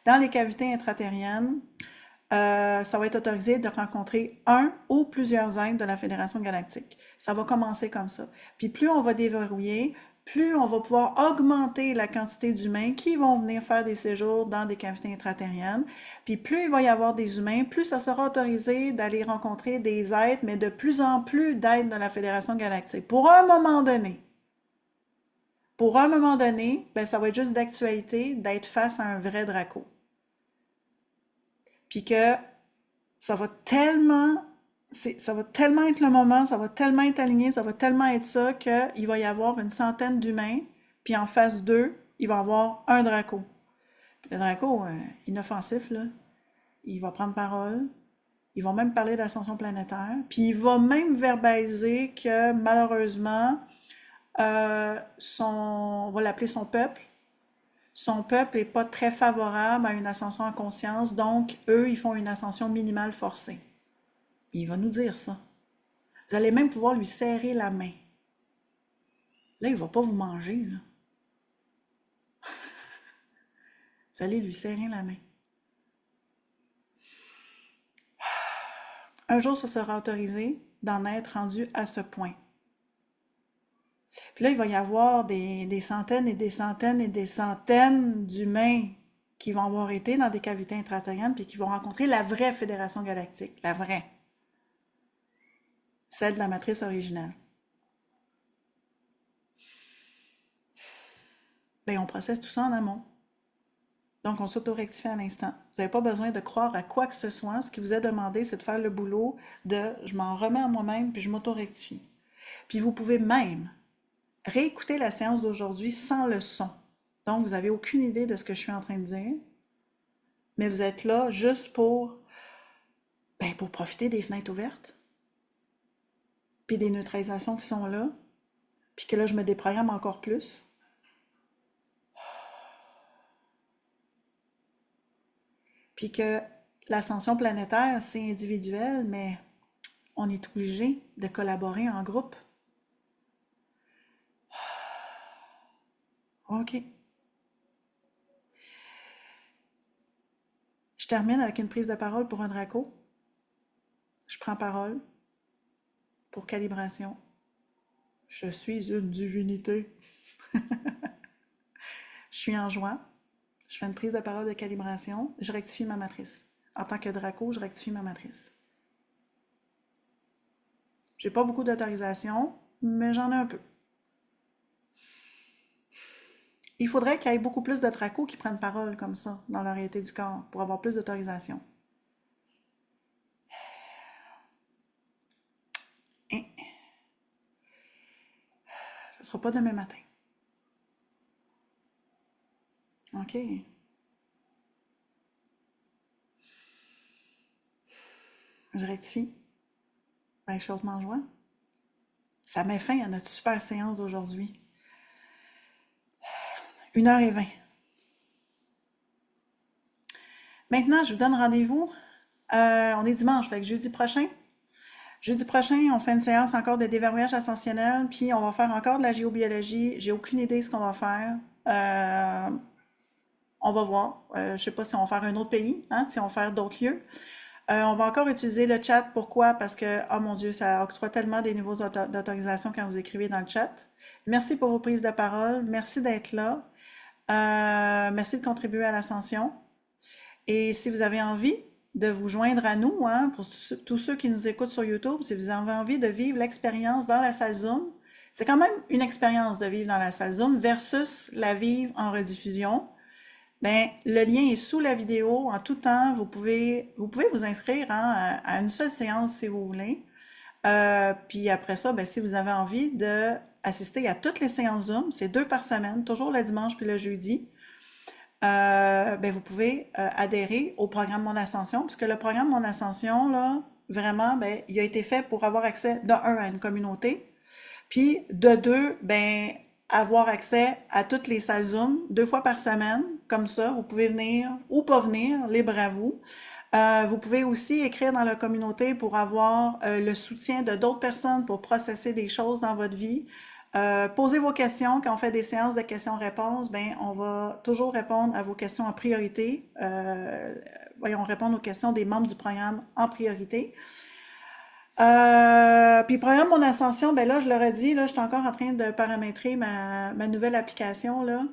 Dans les cavités intraterriennes, ça va être autorisé de rencontrer un ou plusieurs êtres de la Fédération galactique. Ça va commencer comme ça. Puis plus on va déverrouiller, plus on va pouvoir augmenter la quantité d'humains qui vont venir faire des séjours dans des cavités intraterriennes. Puis plus il va y avoir des humains, plus ça sera autorisé d'aller rencontrer des êtres, mais de plus en plus d'êtres de la Fédération galactique. Pour un moment donné, ben, ça va être juste d'actualité d'être face à un vrai Draco. Puis que ça va tellement, ça va tellement être le moment, ça va tellement être aligné, ça va tellement être ça qu'il va y avoir une centaine d'humains, puis en face d'eux, il va y avoir un Draco. Puis le Draco, inoffensif, là, il va prendre parole, il va même parler d'ascension planétaire, puis il va même verbaliser que malheureusement, on va l'appeler son peuple n'est pas très favorable à une ascension en conscience, donc eux, ils font une ascension minimale forcée. Il va nous dire ça. Vous allez même pouvoir lui serrer la main. Là, il ne va pas vous manger, là. Vous allez lui serrer la main. Un jour, ça sera autorisé d'en être rendu à ce point. Puis là, il va y avoir des centaines et des centaines et des centaines d'humains qui vont avoir été dans des cavités intraterriennes puis qui vont rencontrer la vraie Fédération galactique, la vraie, celle de la matrice originale. Bien, on processe tout ça en amont. Donc, on s'auto-rectifie à l'instant. Vous n'avez pas besoin de croire à quoi que ce soit. Ce qui vous est demandé, c'est de faire le boulot de je m'en remets à moi-même puis je m'auto-rectifie. Puis vous pouvez même réécouter la séance d'aujourd'hui sans le son. Donc, vous n'avez aucune idée de ce que je suis en train de dire, mais vous êtes là juste pour profiter des fenêtres ouvertes, puis des neutralisations qui sont là, puis que là, je me déprogramme encore plus. Puis que l'ascension planétaire, c'est individuel, mais on est obligé de collaborer en groupe. OK. Je termine avec une prise de parole pour un Draco. Je prends parole pour calibration. Je suis une divinité. Je suis en joie. Je fais une prise de parole de calibration. Je rectifie ma matrice. En tant que Draco, je rectifie ma matrice. J'ai pas beaucoup d'autorisation, mais j'en ai un peu. Il faudrait qu'il y ait beaucoup plus de Dracos qui prennent parole comme ça dans la réalité du corps pour avoir plus d'autorisation. Et ça sera pas demain matin. OK. Je rectifie. Ben, chaudement joie. Ça met fin à notre super séance d'aujourd'hui. 1h20. Maintenant, je vous donne rendez-vous. On est dimanche, fait que jeudi prochain. Jeudi prochain, on fait une séance encore de déverrouillage ascensionnel, puis on va faire encore de la géobiologie. J'ai aucune idée de ce qu'on va faire. On va voir. Je sais pas si on va faire un autre pays, hein, si on va faire d'autres lieux. On va encore utiliser le chat. Pourquoi? Parce que, oh mon Dieu, ça octroie tellement des niveaux d'autorisation quand vous écrivez dans le chat. Merci pour vos prises de parole. Merci d'être là. Merci de contribuer à l'ascension. Et si vous avez envie de vous joindre à nous, hein, pour tous ceux qui nous écoutent sur YouTube, si vous avez envie de vivre l'expérience dans la salle Zoom, c'est quand même une expérience de vivre dans la salle Zoom versus la vivre en rediffusion. Ben, le lien est sous la vidéo en tout temps. Vous pouvez vous inscrire hein, à une seule séance si vous voulez. Puis après ça, ben, si vous avez envie de assister à toutes les séances Zoom, c'est 2 par semaine, toujours le dimanche puis le jeudi. Ben, vous pouvez adhérer au programme Mon Ascension, puisque le programme Mon Ascension, là, vraiment, ben, il a été fait pour avoir accès, de un, à une communauté, puis de deux, ben, avoir accès à toutes les salles Zoom 2 fois par semaine. Comme ça, vous pouvez venir ou pas venir, libre à vous. Vous pouvez aussi écrire dans la communauté pour avoir le soutien de d'autres personnes pour processer des choses dans votre vie. Posez vos questions. Quand on fait des séances de questions-réponses, ben, on va toujours répondre à vos questions en priorité. Voyons répondre aux questions des membres du programme en priorité. Puis, programme Mon Ascension, ben là, je leur ai dit, là, je suis encore en train de paramétrer ma nouvelle application, là.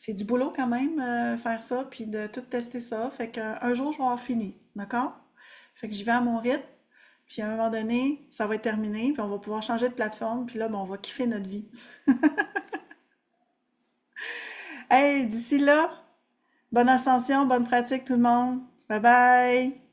C'est du boulot quand même, faire ça, puis de tout tester ça. Fait qu'un jour, je vais avoir fini, d'accord? Fait que j'y vais à mon rythme, puis à un moment donné, ça va être terminé, puis on va pouvoir changer de plateforme, puis là, ben, on va kiffer notre vie. Hey, d'ici là, bonne ascension, bonne pratique tout le monde. Bye bye!